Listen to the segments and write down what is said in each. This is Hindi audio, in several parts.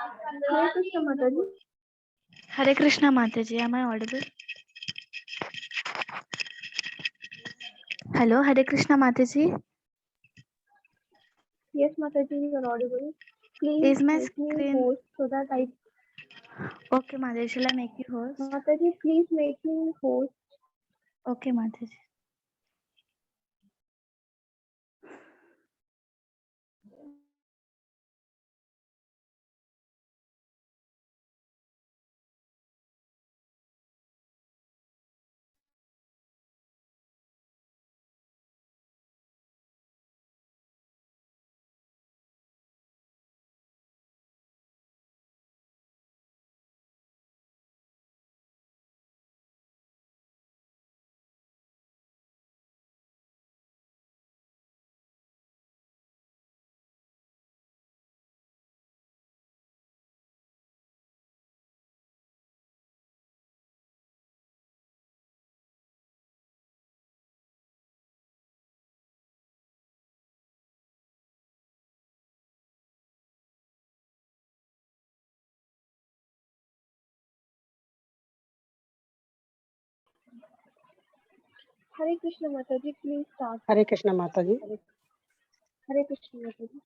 Hare Krishna Mataji. Hare Krishna Mataji, am I audible? Hello, Hare Krishna Mataji. Yes, Mataji, you are audible. Please Is my make me screen host so that I. okay, Mataji? Shall I make you host? Mataji, please make me host. Okay, Mataji. Hare Krishna Mataji, please start. Hare Krishna Mataji. Hare Krishna Mataji.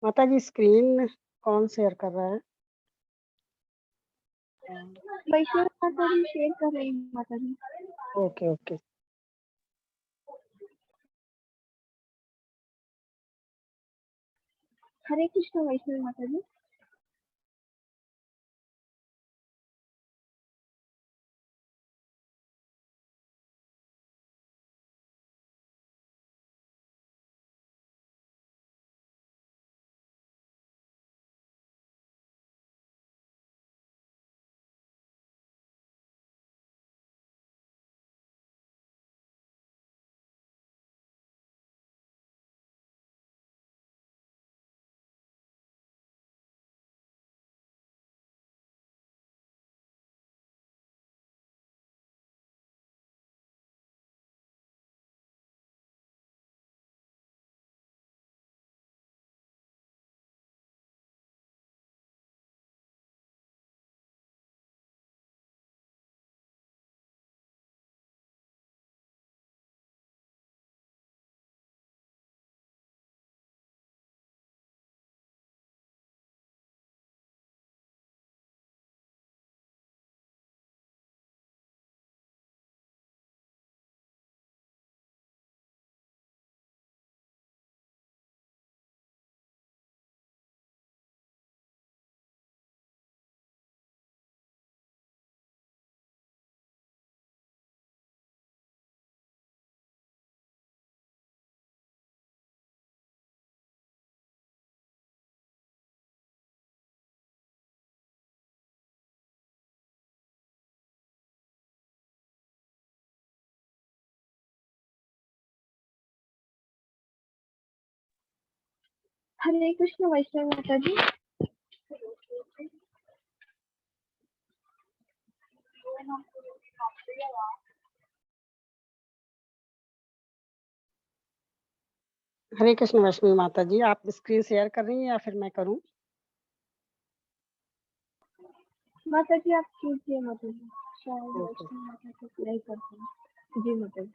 माताजी स्क्रीन कौन शेयर कर रहा है? वैष्णव Mataji शेयर कर रही हूँ Mataji. Okay okay. Hare Krishna Vaishnavi Mataji. Hare Krishna Vaishnavi Mataji. हरे कृष्ण वैष्णवी माता जी, आप स्क्रीन शेयर कर रही हैं या फिर मैं करूं? Mataji आप कीजिए Mataji. शायद वैष्णव Mataji नहीं करते हैं. जी Mataji.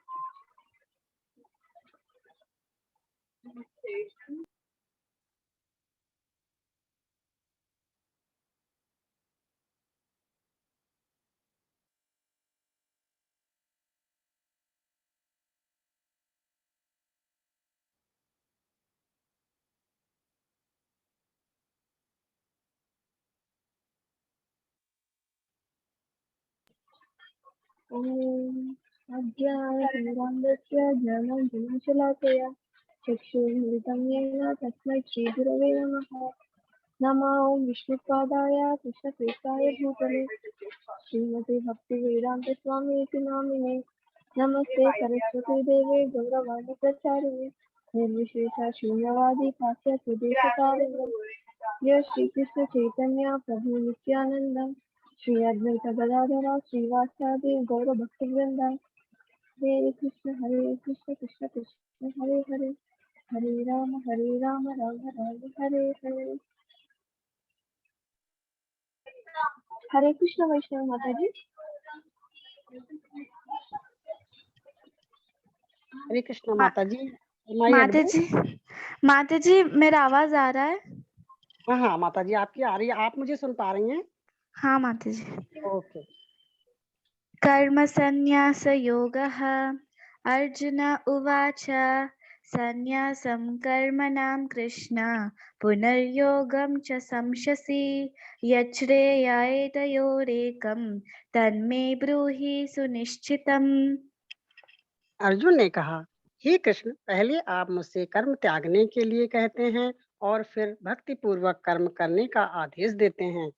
अज्ञानतिमिरान्धस्य ज्ञानञ्जनशलाकया चक्षुर्मिलितं येन तस्मै श्रीगुरवे नमः। नमो विष्णुपादाय कृष्णप्रेष्ठाय भूतले श्रीमते भक्तिवेदान्तस्वामीति नामिने। नमस्ते सरस्वती देवे गौरवाणी प्रचारिणे निर्विशेषा शून्यवादी पाश्चात्यदेशतारिणे। जय श्री कृष्ण चैतन्य प्रभु नित्यानंद श्री अद्वैत गदाधर श्रीवासादि गौर भक्तवृंद। हरे कृष्ण कृष्ण कृष्ण हरे हरे हरे राम राम राम हरे हरे। हरे कृष्ण वैष्णव माता जी। हरे कृष्ण मा, माता जी। माई माता एडबल। जी, माता जी मेरा आवाज आ रहा है? हाँ हाँ माता जी, आपकी आ रही है, आप मुझे सुन पा रही हैं? हाँ माता जी। ओके। कर्म संन्यास योगः अर्जुन उवाच संन्यासं कर्मणां कृष्ण पुनर्योगं च संशसि यच्छ्रेयाय तयोरेकं तन्मे ब्रूहि सुनिश्चितम्। अर्जुन ने कहा, हे कृष्ण, पहले आप मुझसे कर्म त्यागने के लिए कहते हैं और फिर भक्ति पूर्वक कर्म करने का आदेश देते हैं।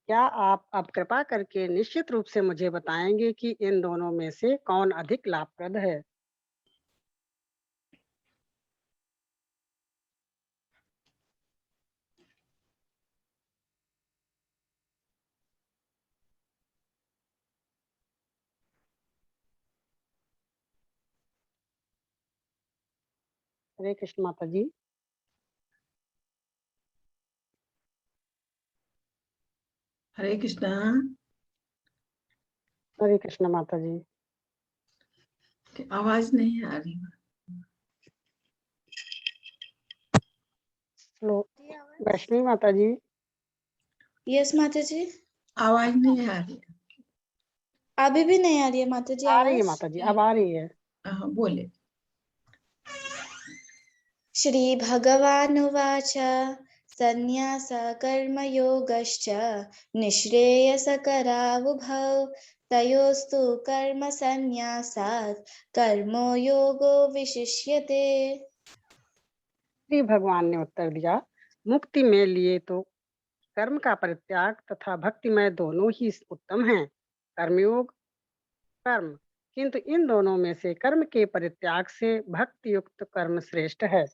क्या आप अब कृपा करके निश्चित रूप से मुझे बताएंगे कि इन दोनों में से कौन अधिक लाभप्रद है? हरे कृष्ण माता जी। हरे कृष्णा। हरे कृष्ण माता जी। आवाज नहीं आ रही। लो, वैष्णवी माता जी। यस माता जी। आवाज नहीं आ रही। अभी भी नहीं आ रही है माता जी आ रही है आवाज? माता जी, अब आ रही है। हाँ, बोले। श्री भगवानुवाच संन्यास कर्मयोगश्च निःश्रेयसकरावुभौ तयोस्तु कर्म संन्यासात् कर्मो योगो विशिष्यते। श्री भगवान ने उत्तर दिया, मुक्ति में लिए तो कर्म का परित्याग तथा भक्तिमय दोनों ही उत्तम हैं। कर्मयोग कर्म, किंतु इन दोनों में से कर्म के परित्याग से भक्ति युक्त कर्म श्रेष्ठ है।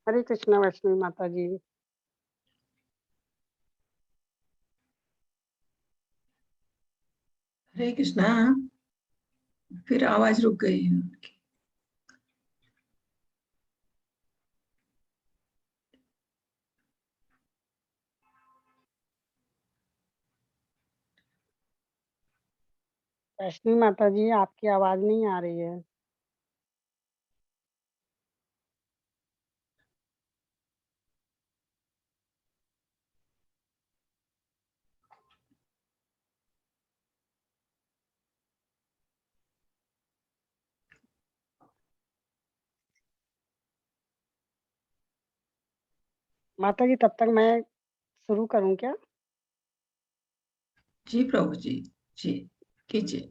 हरे कृष्ण वैष्णवी माता जी। हरे कृष्णा। फिर आवाज रुक गई है उनकी। वैष्णवी माता जी, आपकी आवाज नहीं आ रही है। माता जी, तब तक मैं शुरू करूं क्या? जी प्रभु जी। जी कीजिए।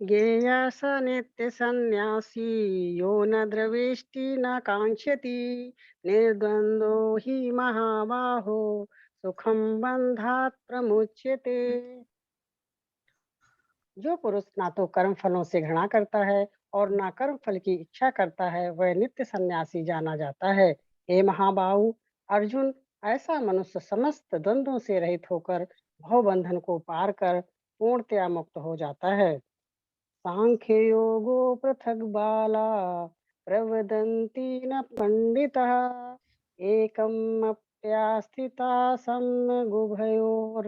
ज्ञेया स नित्य सन्यासी यो न द्रवेष्टि न कांक्षति निर्द्वंदो हि महाबाहो सुखम बंधात प्रमुच्यते। जो पुरुष ना तो कर्म फलों से घृणा करता है और ना कर्म फल की इच्छा करता है, वह नित्य सन्यासी जाना जाता है। हे महाबाहु अर्जुन, ऐसा मनुष्य समस्त द्वंद्वों से रहित होकर भव बंधन को पार कर पूर्णतया मुक्त हो जाता है। सांख्य योगो पृथक बाला प्रवदन्ति न पंडितः एकम अप्यास्थिता सम्यगुभयोर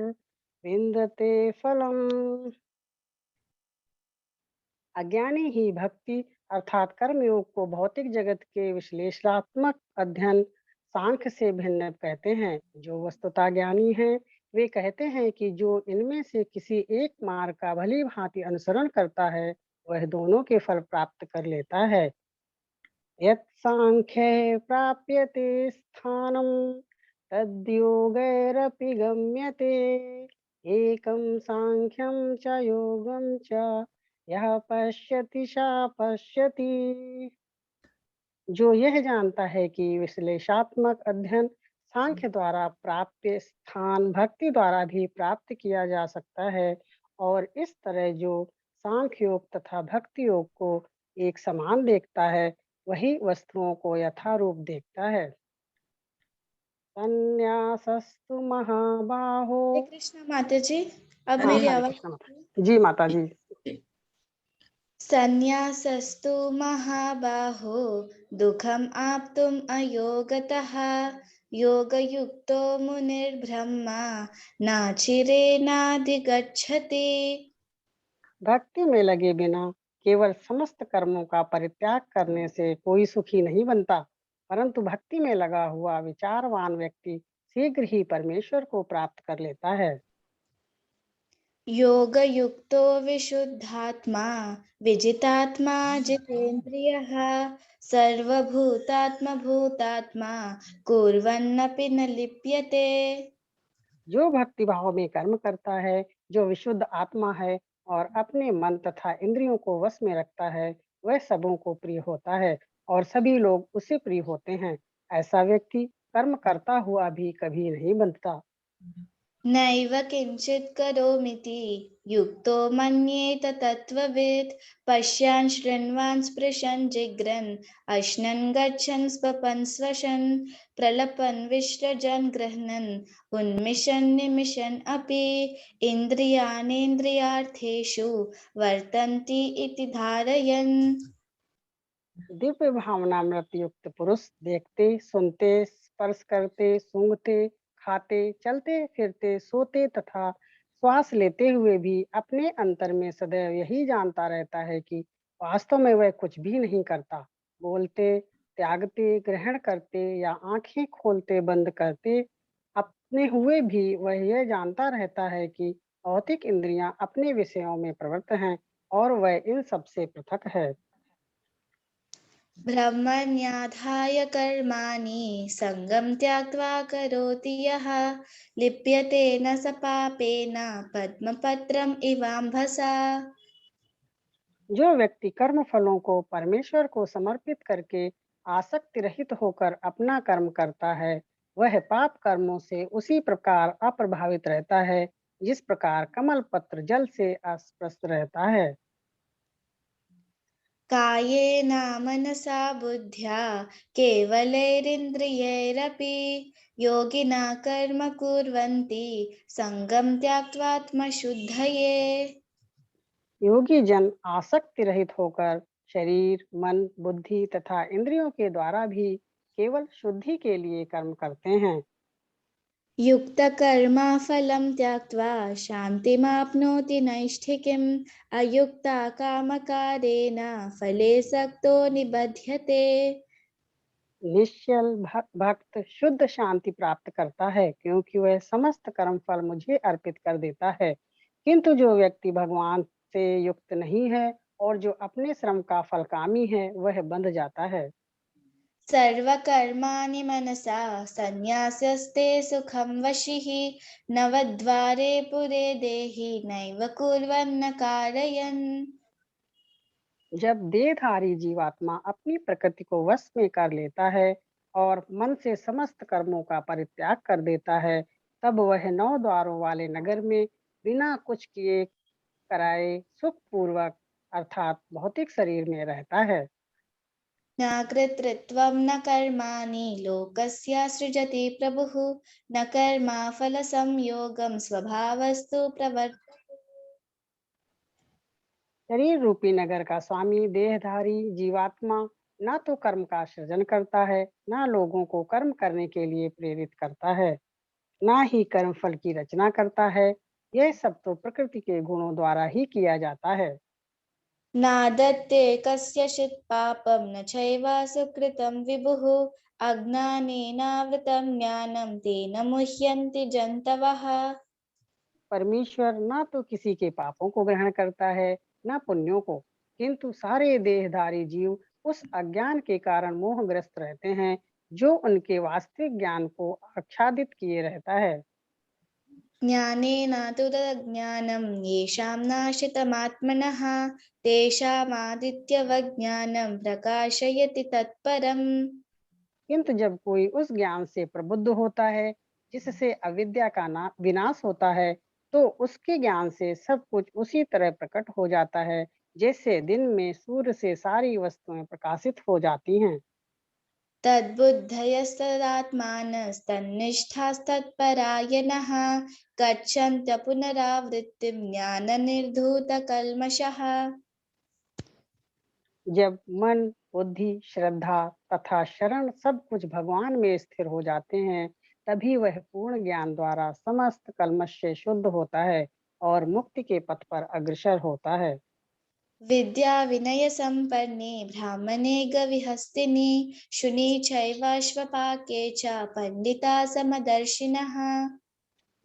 विन्दते फलम्। अज्ञानी ही भक्ति अर्थात कर्मयोग को भौतिक जगत के विश्लेषणात्मक अध्ययन सांख्य से भिन्न कहते हैं। जो वस्तुतः ज्ञानी हैं, वे कहते हैं कि जो इनमें से किसी एक मार्ग का भली भांति अनुसरण करता है, वह दोनों के फल प्राप्त कर लेता है। यत् सांख्ये प्राप्यते स्थानं तद्योगैरपि गम्यते। एकं सांख्यं च योगं च यः पश्यति स पश्यति। जो यह जानता है कि विश्लेषणात्मक अध्ययन सांख्य द्वारा प्राप्त स्थान भक्ति द्वारा भी प्राप्त किया जा सकता है, और इस तरह जो सांख्य योग तथा भक्ति योग को एक समान देखता है, वही वस्तुओं को यथारूप देखता है। संन्यासस्तु महाबाहो। हरे कृष्ण माता जी, अब हाँ, मेरी हरे हरे आवाज कृष्ण माता जी। माता जी। संन्यासस्तु महाबाहो दुःखम् आप्तुम् अयोगतः योगयुक्तो मुनिर्ब्रह्मा नाचिरेणाधिगच्छति। भक्ति में लगे बिना केवल समस्त कर्मों का परित्याग करने से कोई सुखी नहीं बनता, परंतु भक्ति में लगा हुआ विचारवान व्यक्ति शीघ्र ही परमेश्वर को प्राप्त कर लेता है। योगयुक्तो विशुद्धात्मा विजितात्मा जितेन्द्रियः सर्वभूतात्मा भूतात्मा कुर्वन्नपि न लिप्यते। जो भक्ति भाव में कर्म करता है, जो विशुद्ध आत्मा है और अपने मन तथा इंद्रियों को वश में रखता है, वह सबों को प्रिय होता है और सभी लोग उसे प्रिय होते हैं। ऐसा व्यक्ति कर्म करता हुआ भी कभी नहीं बनता। नैव किंचित् करोमीति युक्तो मन्येत तत्त्ववित् पश्यन् शृण्वन् स्पृशन् जिघ्रन् अश्नन् गच्छन् स्वपन् स्वशन् प्रलपन् विसृजन् गृह्णन् उन्मिषन् निमिषन् अपि इन्द्रियाणीन्द्रियार्थेषु वर्तन्ति इति धारयन्। दिव्य भावनामृत युक्त पुरुष देखते, सुनते, स्पर्श करते, सूंघते, खाते, चलते फिरते, सोते तथा श्वास लेते हुए भी अपने अंतर में सदैव यही जानता रहता है कि वास्तव में वह कुछ भी नहीं करता। बोलते, त्यागते, ग्रहण करते या आंखें खोलते बंद करते अपने हुए भी वह यह जानता रहता है कि भौतिक इंद्रियां अपने विषयों में प्रवृत्त हैं और वह इन सबसे पृथक है। ब्रह्मण्याधाय कर्माणि संगं त्यक्त्वा करोति यः लिप्यते न स पापेन पद्मपत्रम् इवाम्भसा। जो व्यक्ति कर्म फलों को परमेश्वर को समर्पित करके आसक्ति रहित होकर अपना कर्म करता है, वह पाप कर्मों से उसी प्रकार अप्रभावित रहता है जिस प्रकार कमल पत्र जल से अस्पृश्य रहता है। कायेन मनसा बुद्ध्या केवलैरिन्द्रियैरपि योगिना कर्म कुर्वन्ति संगं त्यक्त्वात्मशुद्धये। योगी जन आसक्ति रहित होकर शरीर, मन, बुद्धि तथा इंद्रियों के द्वारा भी केवल शुद्धि के लिए कर्म करते हैं। युक्तकर्मा फलं त्यक्त्वा शान्तिमाप्नोति नैष्ठिकीम् अयुक्ता कामकारेण फले सक्तो निबध्यते। निश्चल भक्त शुद्ध शांति प्राप्त करता है, क्योंकि वह समस्त कर्म फल मुझे अर्पित कर देता है। किंतु जो व्यक्ति भगवान से युक्त नहीं है और जो अपने श्रम का फलकामी है, वह बंध जाता है। सर्वकर्माणि मनसा संन्यास्यस्ते सुखं वशिः नवद्वारे पुरे देहि नैव कुर्वन्न कारयन्। जब देहधारी जीवात्मा अपनी प्रकृति को वश में कर लेता है और मन से समस्त कर्मों का परित्याग कर देता है, तब वह 9 द्वारों वाले नगर में बिना कुछ किए कराए सुखपूर्वक अर्थात भौतिक शरीर में रहता है। न कर्तृत्वं न कर्माणि लोकस्य सृजति प्रभुः न कर्मा फलसंयोगं स्वभावस्तु प्रवर्तते। शरीर रूपी नगर का स्वामी देहधारी जीवात्मा ना तो कर्म का सृजन करता है, ना लोगों को कर्म करने के लिए प्रेरित करता है, ना ही कर्म फल की रचना करता है। यह सब तो प्रकृति के गुणों द्वारा ही किया जाता है। नादत्ते कस्यचित् पापं न चैव सुकृतं विभुः अज्ञानेनावृतं ज्ञानं तेन मुह्यन्ति जन्तवः। परमेश्वर ना तो किसी के पापों को ग्रहण करता है, ना पुण्यों को। किंतु सारे देहधारी जीव उस अज्ञान के कारण मोहग्रस्त रहते हैं, जो उनके वास्तविक ज्ञान को आच्छादित किए रहता है। ज्ञानेन तु तदज्ञानं येषां नाशितमात्मनः तेषामादित्यवज्ञानं प्रकाशयति तत्परम्। किंतु जब कोई उस ज्ञान से प्रबुद्ध होता है जिससे अविद्या का विनाश होता है, तो उसके ज्ञान से सब कुछ उसी तरह प्रकट हो जाता है जैसे दिन में सूर्य से सारी वस्तुएं प्रकाशित हो जाती हैं। तद्बुद्धयस्तदात्मानस्तन्निष्ठास्तत्परायणः गच्छन्त्य पुनरावृत्तिं ज्ञाननिर्धूतकल्मषः। जब मन, बुद्धि, श्रद्धा तथा शरण सब कुछ भगवान में स्थिर हो जाते हैं, तभी वह पूर्ण ज्ञान द्वारा समस्त कल्मश से शुद्ध होता है और मुक्ति के पथ पर अग्रसर होता है। विद्या विनय संपन्ने ब्राह्मणे गविहस्तिनि शुनि चैवाश्वपाके च पंडिता समदर्शिनः।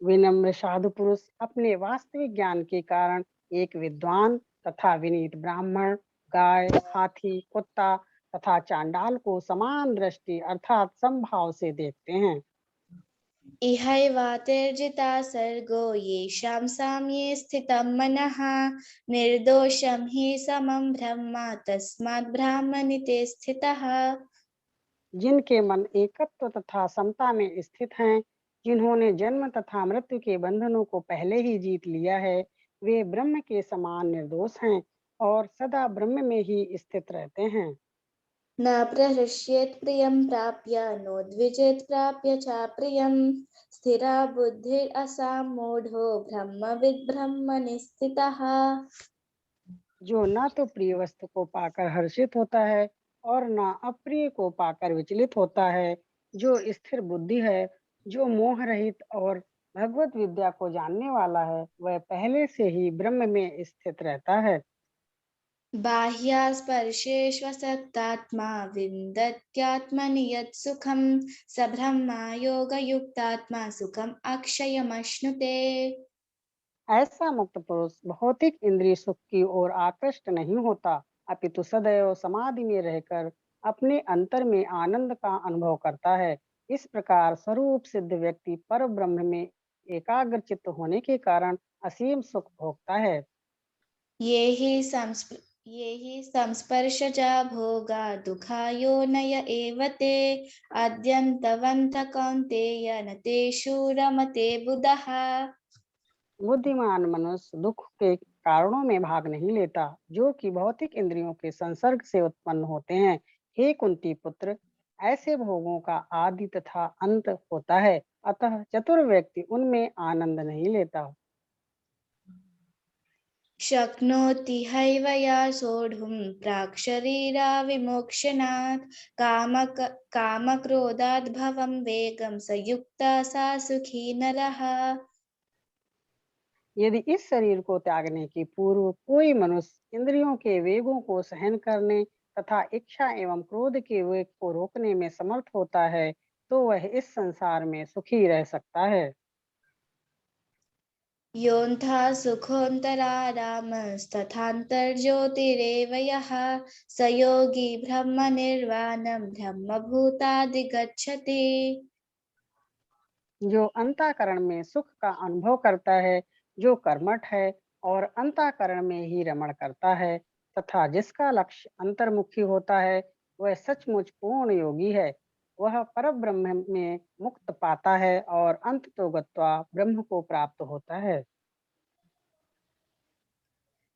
विनम्र साधु पुरुष अपने वास्तविक ज्ञान के कारण एक विद्वान तथा विनीत ब्राह्मण, गाय, हाथी, कुत्ता तथा चांडाल को समान दृष्टि अर्थात समभाव से देखते हैं। इहैवातिर्जिता सर्गो येषां साम्ये स्थितं मनः निर्दोषं हि समं ब्रह्म तस्मात् ब्राह्मणि ते स्थितः। जिनके मन एकत्व तथा समता में स्थित हैं, जिन्होंने जन्म तथा मृत्यु के बंधनों को पहले ही जीत लिया है, वे ब्रह्म के समान निर्दोष हैं और सदा ब्रह्म में ही स्थित रहते हैं। न प्रहृष्येत् प्रियं प्राप्य नोद्विजेत् प्राप्य च प्रियं स्थिरा बुद्धिरसम्मूढो ब्रह्मविद् ब्रह्मणि स्थितः। जो न तो प्रिय वस्तु को पाकर हर्षित होता है और न अप्रिय को पाकर विचलित होता है। जो स्थिर बुद्धि है, जो मोह रहित और भगवत विद्या को जानने वाला है, वह पहले से ही ब्रह्म में स्थित रहता है। बाह्यस्पर्शेष्वसक्तात्मा विन्दत्यात्मनि यत् सुखं स ब्रह्मयोगयुक्तात्मा सुखम् अक्षयमश्नुते। ऐसा मुक्त पुरुष भौतिक इंद्रिय सुख की ओर आकृष्ट नहीं होता, अपितु सदैव समाधि में रहकर अपने अंतर में आनंद का अनुभव करता है। इस प्रकार स्वरूप सिद्ध व्यक्ति पर ब्रह्म में एकाग्र चित्त होने के कारण असीम सुख भोगता है। ये हि संस्पर्शजा भोगा दुःखायोनय एव ते अद्यन्तवन्त कौन्तेय न तेषु रमते बुधः। बुद्धिमान मनुष्य दुख के कारणों में भाग नहीं लेता, जो कि भौतिक इंद्रियों के संसर्ग से उत्पन्न होते हैं। हे कुंती पुत्र, ऐसे भोगों का आदि तथा अंत होता है, अतः चतुर व्यक्ति उनमें आनंद नहीं लेता। शक्नोति हैव या सोढुं प्राक्शरीराविमोक्षणात् कामक्रोधाद्भवं वेगं स युक्ता सा सुखी नरः। यदि इस शरीर को त्यागने के पूर्व कोई मनुष्य इंद्रियों के वेगों को सहन करने तथा इच्छा एवं क्रोध के वेग को रोकने में समर्थ होता है, तो वह इस संसार में सुखी रह सकता है। योऽन्था सुखोऽन्तरारामस्तथान्तर्ज्योतिरेव यः स योगी ब्रह्मनिर्वाणं ब्रह्मभूतादिगच्छति। जो अंतःकरण में सुख का अनुभव करता है, जो कर्मठ है और अंतःकरण में ही रमण करता है तथा जिसका लक्ष्य अंतर्मुखी होता है, वह सचमुच पूर्ण योगी है। वह परब्रह्म में मुक्त पाता है और अंततो गत्वा ब्रह्म को प्राप्त होता है।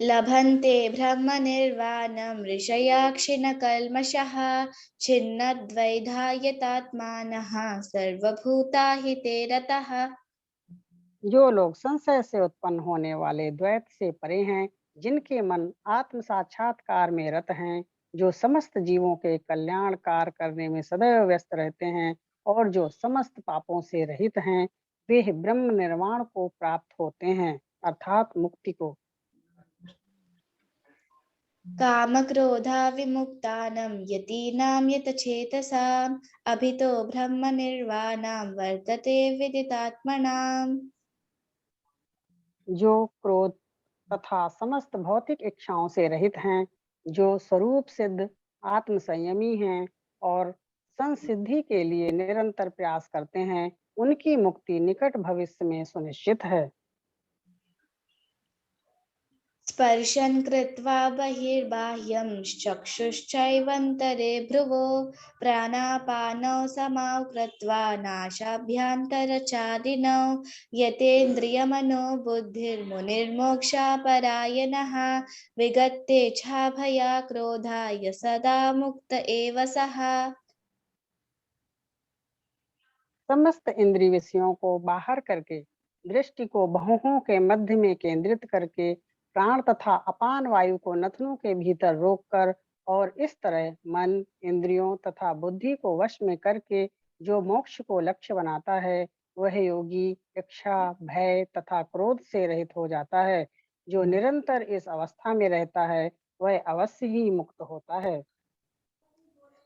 लभन्ते ब्रह्मनिर्वाणं ऋषयाक्षिणकल्मषः छिन्नद्वैधायतात्मानः सर्वभूताहिते रतः। जो लोग संशय से उत्पन्न होने वाले द्वैत से परे हैं, जिनके मन आत्म साक्षात्कार में रत हैं, जो समस्त जीवों के कल्याण कार्य करने में सदैव व्यस्त रहते हैं और जो समस्त पापों से रहित हैं, वे ब्रह्म निर्वाण को प्राप्त होते हैं, अर्थात मुक्ति को। कामक्रोधाविमुक्तानां यतीनां यतचेतसाम् अभितो ब्रह्मनिर्वाणं वर्तते विदितात्मनाम्। जो क्रोध तथा समस्त भौतिक इच्छाओं से रहित हैं, जो स्वरूप सिद्ध आत्म संयमी हैं और संसिद्धि के लिए निरंतर प्रयास करते हैं, उनकी मुक्ति निकट भविष्य में सुनिश्चित है। स्पर्शन कृत्वा बहिर्बाह्यं चक्षुश्चैवन्तरे भ्रुवो प्राणापानौ समाौ कृत्वा नासाभ्यन्तरचारिणौ यतेन्द्रियमनो बुद्धिर्मुनिर्मोक्षापरायणः विगतेच्छाभया क्रोधाय सदा मुक्त एव सः। समस्त इंद्रिय विषयों को बाहर करके दृष्टि को बाहों के मध्य में केंद्रित करके प्राण तथा अपान वायु को नथनों के भीतर रोककर और इस तरह मन, इंद्रियों तथा बुद्धि को वश में करके जो मोक्ष को लक्ष्य बनाता है, वह योगी इच्छा, भय तथा क्रोध से रहित हो जाता है। जो निरंतर इस अवस्था में रहता है, वह अवश्य ही मुक्त होता है।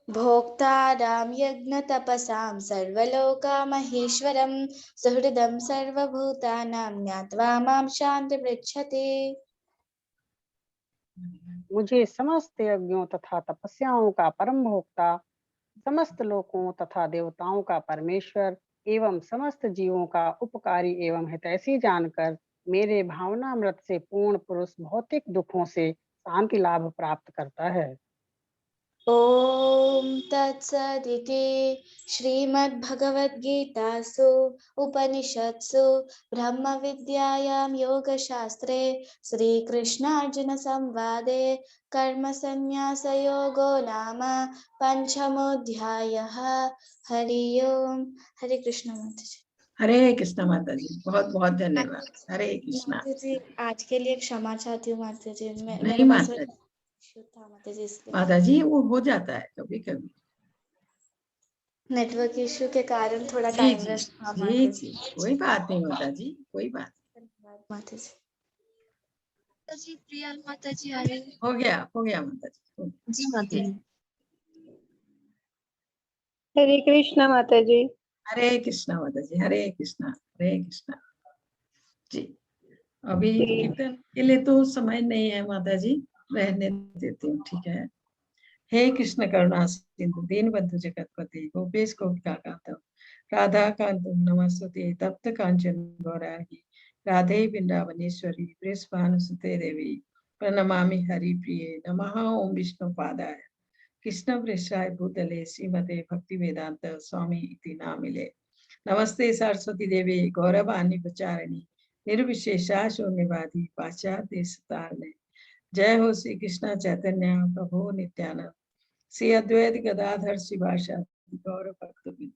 भोक्तारां यज्ञतपसां सर्वलोकमहेश्वरं सुहृदं सर्वभूतानां ज्ञात्वा मां शान्तिमृच्छति। मुझे समस्त यज्ञों तथा तपस्याओं का परम भोक्ता, समस्त लोकों तथा देवताओं का परमेश्वर एवं समस्त जीवों का उपकारी एवं हितैषी जानकर मेरे भावनामृत से पूर्ण पुरुष भौतिक दुखों से शांति लाभ प्राप्त करता है। ॐ तत्सदिति श्रीमद्भगवद्गीतासु उपनिषत्सु ब्रह्मविद्यायां योगशास्त्रे श्रीकृष्णार्जुनसंवादे कर्मसन्न्यासयोगो नाम पंचमोऽध्यायः। हरि ओम। हरे कृष्ण माता जी। हरे कृष्णा माता जी, बहुत बहुत धन्यवाद। हरे कृष्णा। माता जी आज के लिए क्षमा चाहती हूँ माता जी, नहीं मेरे पास माता जी, इश्यू था माता जी, इसलिए माता जी वो हो जाता है कभी कभी। नेटवर्क इश्यू के कारण थोड़ा जी टाइम जी वेस्ट था जी माता जी, जी। कोई बात नहीं माता जी, कोई बात। धन्यवाद माता जी। जी प्रिया माता जी आ रही हो गया माता जी। जी माता जी। हरे कृष्णा माता जी। हरे कृष्णा माता जी, हरे कृष्णा, हरे कृष्णा जी। अभी कीर्तन के लिए तो समय नहीं है माता जी, रहने देती हूँ, ठीक है। हे कृष्ण करुणा सिंधु दीनबंधु जगतपति गोपेश गोपिका कांत राधा कांतम नमस्ते तप्त कांचन गौरांगी राधे वृंदावनेश्वरी वृषभानुसुते देवी प्रणमामि हरि प्रिये नमः। ओम विष्णु पादाय कृष्ण वृषाय भूतले श्रीमते भक्ति वेदांत स्वामी इति नामिले। नमस्ते सरस्वती देवी गौरवाणी प्रचारिणी निर्विशेषा शून्यवादी पाश्चात्य सुतारणे। जय हो श्री कृष्ण चैतन्य प्रभु नित्यानंद श्री अद्वैत गदाधर शिवासादि गौर भक्तवृंद।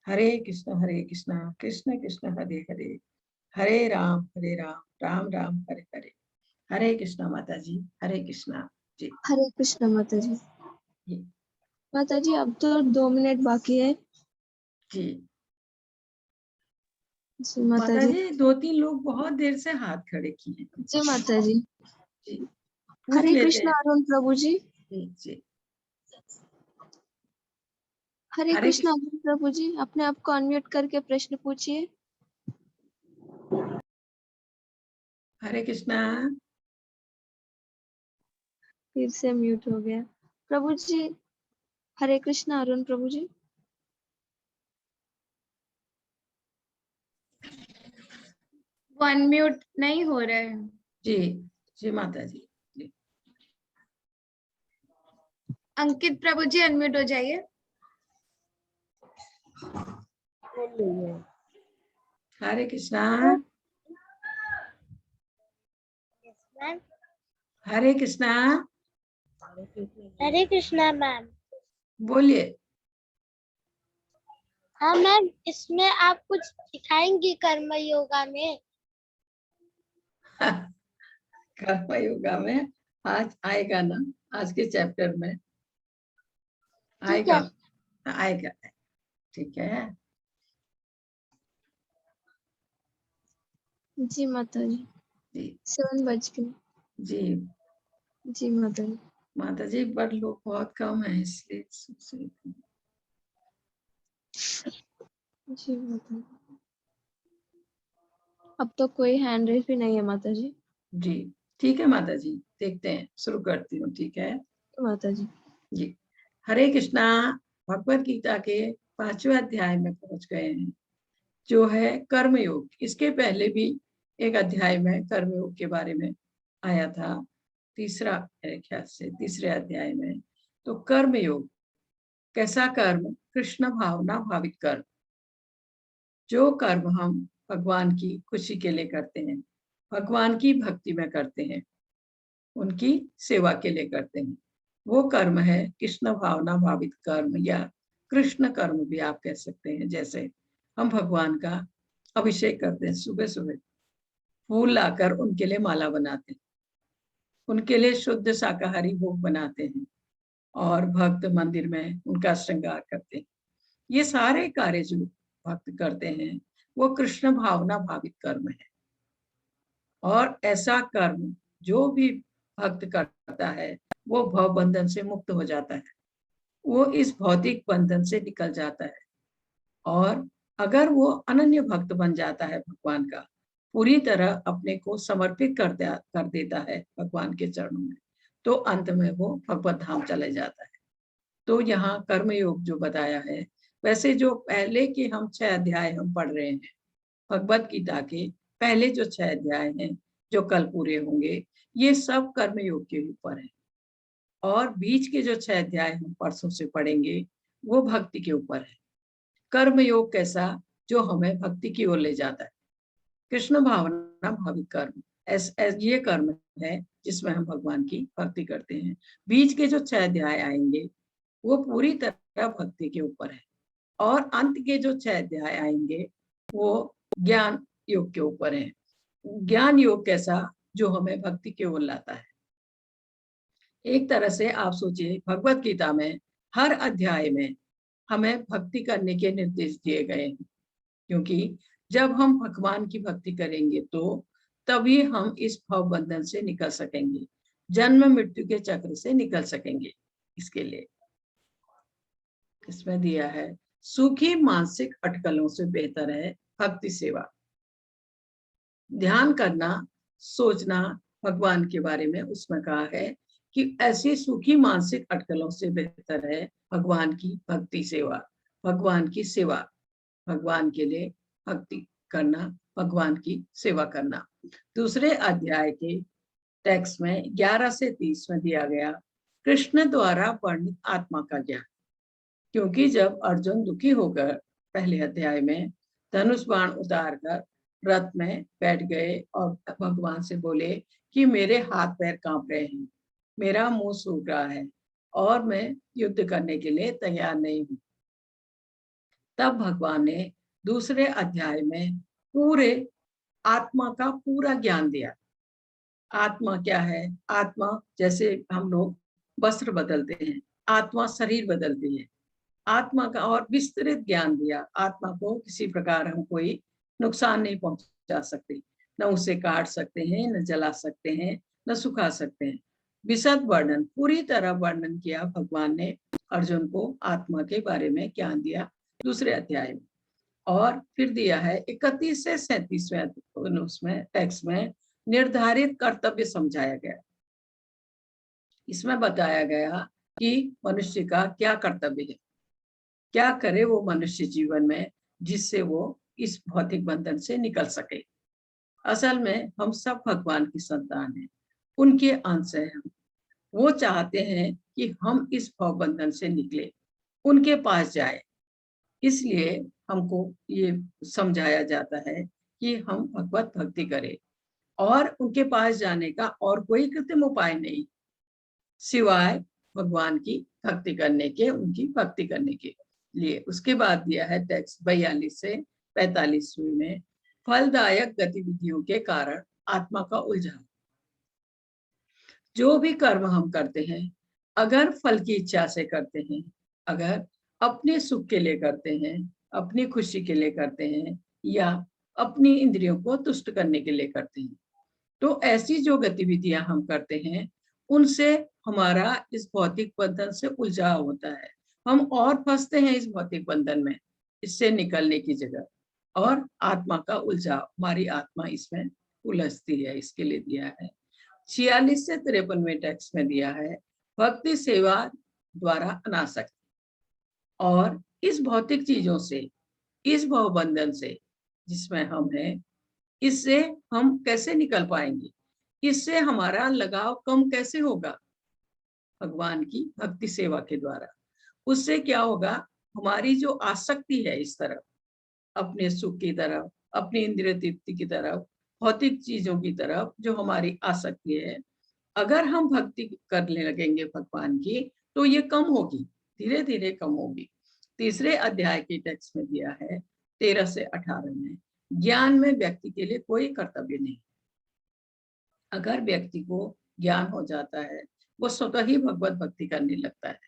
हरे कृष्ण कृष्ण कृष्ण हरे हरे, हरे राम राम राम हरे हरे। हरे कृष्णा माता जी, हरे कृष्णा जी। हरे कृष्णा माता जी। माता जी अब तो 2 मिनट बाकी है जी जी माता माता जी। जी 2-3 लोग बहुत देर से हाथ खड़े किए हैं। जी माता जी। जी पूछ हरे लेते कृष्णा हैं। अरुण प्रभु जी। जी हरे हरे कृष्णा अरुण प्रभु जी, अपने आप को अनम्यूट करके प्रश्न पूछिए। हरे कृष्णा। फिर से म्यूट हो गया प्रभु जी। हरे कृष्णा अरुण प्रभु जी। वो अनम्यूट नहीं हो रहे हैं। जी जी माता जी। जी अंकित प्रभु जी अनम्यूट हो जाइए। हरे कृष्णा। हरे कृष्णा। हरे कृष्णा मैम। बोलिए। हाँ मैम, इसमें आप कुछ सिखाएंगी कर्म योगा में? कर्म योगा में आज आएगा ना, आज के चैप्टर में ठीक आएगा। है। आएगा, ठीक है। जी माता जी। जी 7 बज गए। जी जी माता जी। माता जी पर लोग बहुत कम है इसलिए जी माता जी। अब तो कोई हैंड रेस भी नहीं है माता जी। जी ठीक है माता जी, देखते हैं, शुरू करती हूँ। ठीक है माता जी। जी। हरे कृष्णा। भगवत गीता के 5वें अध्याय में पहुंच गए हैं, जो है कर्मयोग। इसके पहले भी एक अध्याय में कर्मयोग के बारे में आया था, तीसरा मेरे ख्याल से तीसरे अध्याय में। तो कर्मयोग कैसा कर्म? कृष्ण भावना भावित कर्म। जो कर्म हम भगवान की खुशी के लिए करते हैं, भगवान की भक्ति में करते हैं, उनकी सेवा के लिए करते हैं, वो कर्म है कृष्ण भावना भावित कर्म, या कृष्ण कर्म भी आप कह सकते हैं। जैसे हम भगवान का अभिषेक करते हैं, सुबह सुबह फूल लाकर उनके लिए माला बनाते हैं, उनके लिए शुद्ध शाकाहारी भोग बनाते हैं, और भक्त मंदिर में उनका श्रृंगार करते हैं। ये सारे कार्य जो भक्त करते हैं वो कृष्ण भावना भावित कर्म है। और ऐसा कर्म जो भी भक्त करता है वो भव बंधन से मुक्त हो जाता है, वो इस भौतिक बंधन से निकल जाता है। और अगर वो अनन्य भक्त बन जाता है भगवान का, पूरी तरह अपने को समर्पित कर देता है भगवान के चरणों में, तो अंत में वो भगवत धाम चले जाता है। तो यहाँ कर्मयोग जो बताया है, वैसे जो पहले के हम 6 अध्याय हम पढ़ रहे हैं भगवत गीता के, पहले जो 6 अध्याय हैं जो कल पूरे होंगे, ये सब कर्मयोग के ऊपर है। और बीच के जो 6 अध्याय हम परसों से पढ़ेंगे वो भक्ति के ऊपर है। कर्मयोग कैसा? जो हमें भक्ति की ओर ले जाता है। कृष्ण भावना भावित कर्म ये कर्म है जिसमें हम भगवान की भक्ति करते हैं। बीच के जो 6 अध्याय आएंगे वो पूरी तरह भक्ति के ऊपर है, और अंत के जो 6 अध्याय आएंगे वो ज्ञान योग के ऊपर है। ज्ञान योग कैसा? जो हमें भक्ति की ओर लाता है। एक तरह से आप सोचिए, भगवत गीता में हर अध्याय में हमें भक्ति करने के निर्देश दिए गए हैं, क्योंकि जब हम भगवान की भक्ति करेंगे तो तभी हम इस भव बंधन से निकल सकेंगे, जन्म मृत्यु के चक्र से निकल सकेंगे। इसके लिए इसमें दिया है, सुखी मानसिक अटकलों से बेहतर है भक्ति सेवा। ध्यान करना, सोचना भगवान के बारे में, उसमें कहा है कि ऐसी सुखी मानसिक अटकलों से बेहतर है भगवान की भक्ति सेवा, भगवान की सेवा, भगवान के लिए भक्ति करना, भगवान की सेवा करना। दूसरे अध्याय के टेक्स्ट में 11 से 30 में दिया गया, कृष्ण द्वारा वर्णित आत्मा का ज्ञान। क्योंकि जब अर्जुन दुखी होकर पहले अध्याय में धनुष बाण उतार कर रथ में बैठ गए और भगवान से बोले कि मेरे हाथ पैर कांप रहे हैं, मेरा मुंह सूख रहा है और मैं युद्ध करने के लिए तैयार नहीं हूं, तब भगवान ने दूसरे अध्याय में पूरे आत्मा का पूरा ज्ञान दिया। आत्मा क्या है? आत्मा जैसे हम लोग वस्त्र बदलते हैं, आत्मा शरीर बदलती है। आत्मा का और विस्तृत ज्ञान दिया। आत्मा को किसी प्रकार हम कोई नुकसान नहीं पहुंचा सकते, न उसे काट सकते हैं, न जला सकते हैं, न सुखा सकते हैं। विशद वर्णन, पूरी तरह वर्णन किया भगवान ने अर्जुन को, आत्मा के बारे में ज्ञान दिया दूसरे अध्याय में। और फिर दिया है 31 से 37वें उसमें टेक्स्ट में निर्धारित कर्तव्य समझाया गया। इसमें बताया गया कि मनुष्य का क्या कर्तव्य है, क्या करे वो मनुष्य जीवन में जिससे वो इस भौतिक बंधन से निकल सके। असल में हम सब भगवान की संतान हैं, उनके अंश हैं हम। वो चाहते हैं कि हम इस भव बंधन से निकले, उनके पास जाए। इसलिए हमको ये समझाया जाता है कि हम भगवत भक्ति करें, और उनके पास जाने का और कोई कृत्रिम उपाय नहीं सिवाय भगवान की भक्ति करने के, उनकी भक्ति करने के लिए। उसके बाद दिया है टेक्स्ट 42 से 45 में, फलदायक गतिविधियों के कारण आत्मा का उलझाव। जो भी कर्म हम करते हैं, अगर फल की इच्छा से करते हैं, अगर अपने सुख के लिए करते हैं, अपनी खुशी के लिए करते हैं, या अपनी इंद्रियों को तुष्ट करने के लिए करते हैं, तो ऐसी जो गतिविधियां हम करते हैं उनसे हमारा इस भौतिक बंधन से उलझाव होता है। हम और फंसते हैं इस भौतिक बंधन में, इससे निकलने की जगह, और आत्मा का उलझाव, हमारी आत्मा इसमें उलझती है, इसके लिए दिया है। 46 से 53वें टेक्स्ट में दिया है भक्ति सेवा द्वारा अनासक्ति। और इस भौतिक चीजों से, इस भवबंधन से जिसमें हम हैं, इससे हम कैसे निकल पाएंगे? इससे हमारा लगाव कम कैसे होगा? भगवान की भक्ति सेवा के द्वारा। उससे क्या होगा? हमारी जो आसक्ति है इस तरफ, अपने सुख की तरफ, अपनी इंद्रिय तृप्ति की तरफ, भौतिक चीजों की तरफ जो हमारी आसक्ति है, अगर हम भक्ति करने लगेंगे भगवान की, तो ये कम होगी, धीरे धीरे कम होगी। तीसरे अध्याय के टेक्स्ट में दिया है 13 से 18 में, ज्ञान में व्यक्ति के लिए कोई कर्तव्य नहीं। अगर व्यक्ति को ज्ञान हो जाता है, वो स्वतः ही भगवत भक्ति करने लगता है,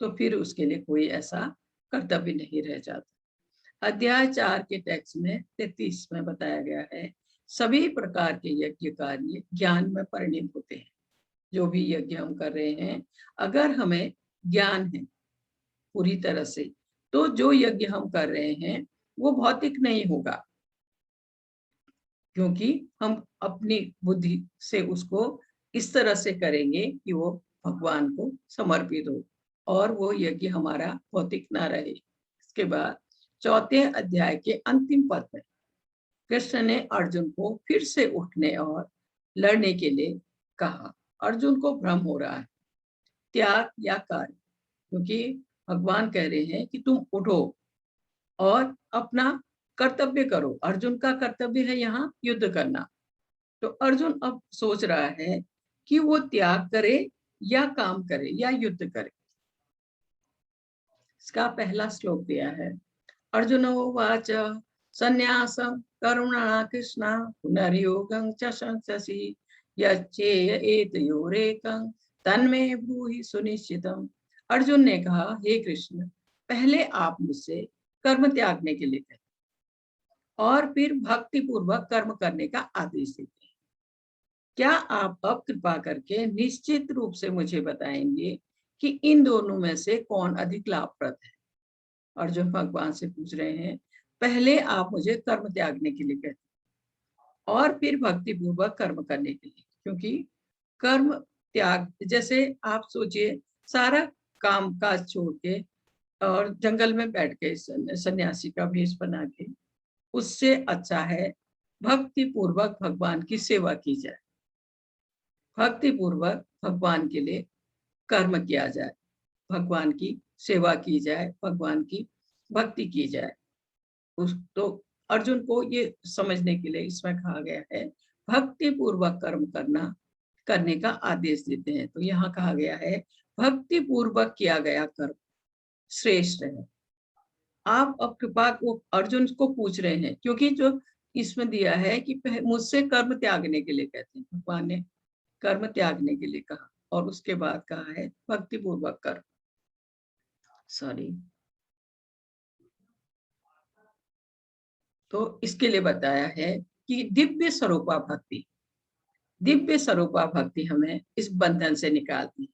तो फिर उसके लिए कोई ऐसा कर्तव्य नहीं रह जाता। अध्याय 4 के टेक्स्ट में 33 में बताया गया है, सभी प्रकार के यज्ञ कार्य ज्ञान में परिणित होते हैं। जो भी यज्ञ हम कर रहे हैं, अगर हमें ज्ञान है पूरी तरह से, तो जो यज्ञ हम कर रहे हैं वो भौतिक नहीं होगा, क्योंकि हम अपनी बुद्धि से उसको इस तरह से करेंगे कि वो भगवान को समर्पित हो और वो यज्ञ हमारा भौतिक ना रहे। इसके बाद 4 अध्याय के अंतिम पद में कृष्ण ने अर्जुन को फिर से उठने और लड़ने के लिए कहा। अर्जुन को भ्रम हो रहा है, त्याग या कार्य, क्योंकि भगवान कह रहे हैं कि तुम उठो और अपना कर्तव्य करो। अर्जुन का कर्तव्य है यहाँ युद्ध करना, तो अर्जुन अब सोच रहा है कि वो त्याग करे या काम करे या युद्ध करे। इसका पहला श्लोक दिया है, अर्जुनोवाच संन्यासं करुणा कृष्ण पुनर्योगं च संससि यच्चेय एतयोरेकं तन्मे ब्रूहि सुनिश्चितम्। अर्जुन ने कहा, हे कृष्ण, पहले आप मुझसे कर्म त्यागने के लिए कहें और फिर भक्ति पूर्वक कर्म करने का आदेश देते हैं। क्या आप अब कृपा करके निश्चित रूप से मुझे बताएंगे कि इन दोनों में से कौन अधिक लाभप्रद है? अर्जुन भगवान से पूछ रहे हैं, पहले आप मुझे कर्म त्यागने के लिए कहते और फिर भक्ति पूर्वक कर्म करने के लिए, क्योंकि कर्म त्याग, जैसे आप सोचिए सारा काम काज छोड़ के और जंगल में बैठ के सन्यासी का भेष बना के, उससे अच्छा है भक्ति पूर्वक भगवान की सेवा की जाए, भक्ति पूर्वक भगवान के लिए कर्म किया जाए, भगवान की सेवा की जाए, भगवान की भक्ति की जाए। तो अर्जुन को ये समझने के लिए इसमें कहा गया है भक्ति पूर्वक कर्म करने का आदेश देते हैं। तो यहाँ कहा गया है भक्ति पूर्वक किया गया कर्म श्रेष्ठ है। आप अब कृपा को अर्जुन को पूछ रहे हैं, क्योंकि जो इसमें दिया है कि मुझसे कर्म त्यागने के लिए कहते हैं, भगवान ने कर्म त्यागने के लिए कहा और उसके बाद कहा है भक्ति पूर्वक कर्म। तो इसके लिए बताया है कि दिव्य स्वरूपा भक्ति, दिव्य स्वरूपा भक्ति हमें इस बंधन से निकालती है,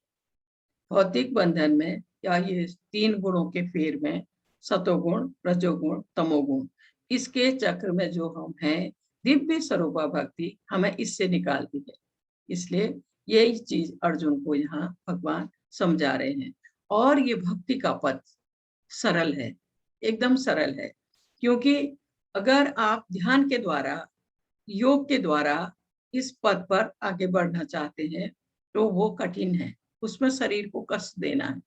भौतिक बंधन में या ये 3 गुणों के फेर में, सतोगुण, रजोगुण, तमोगुण, इसके चक्र में जो हम हैं, दिव्य स्वरूपा भक्ति हमें इससे निकालती है। इसलिए यही चीज अर्जुन को यहाँ भगवान समझा रहे हैं। और ये भक्ति का पथ सरल है, एकदम सरल है, क्योंकि अगर आप ध्यान के द्वारा, योग के द्वारा इस पद पर आगे बढ़ना चाहते हैं तो वो कठिन है, उसमें शरीर को कष्ट देना है।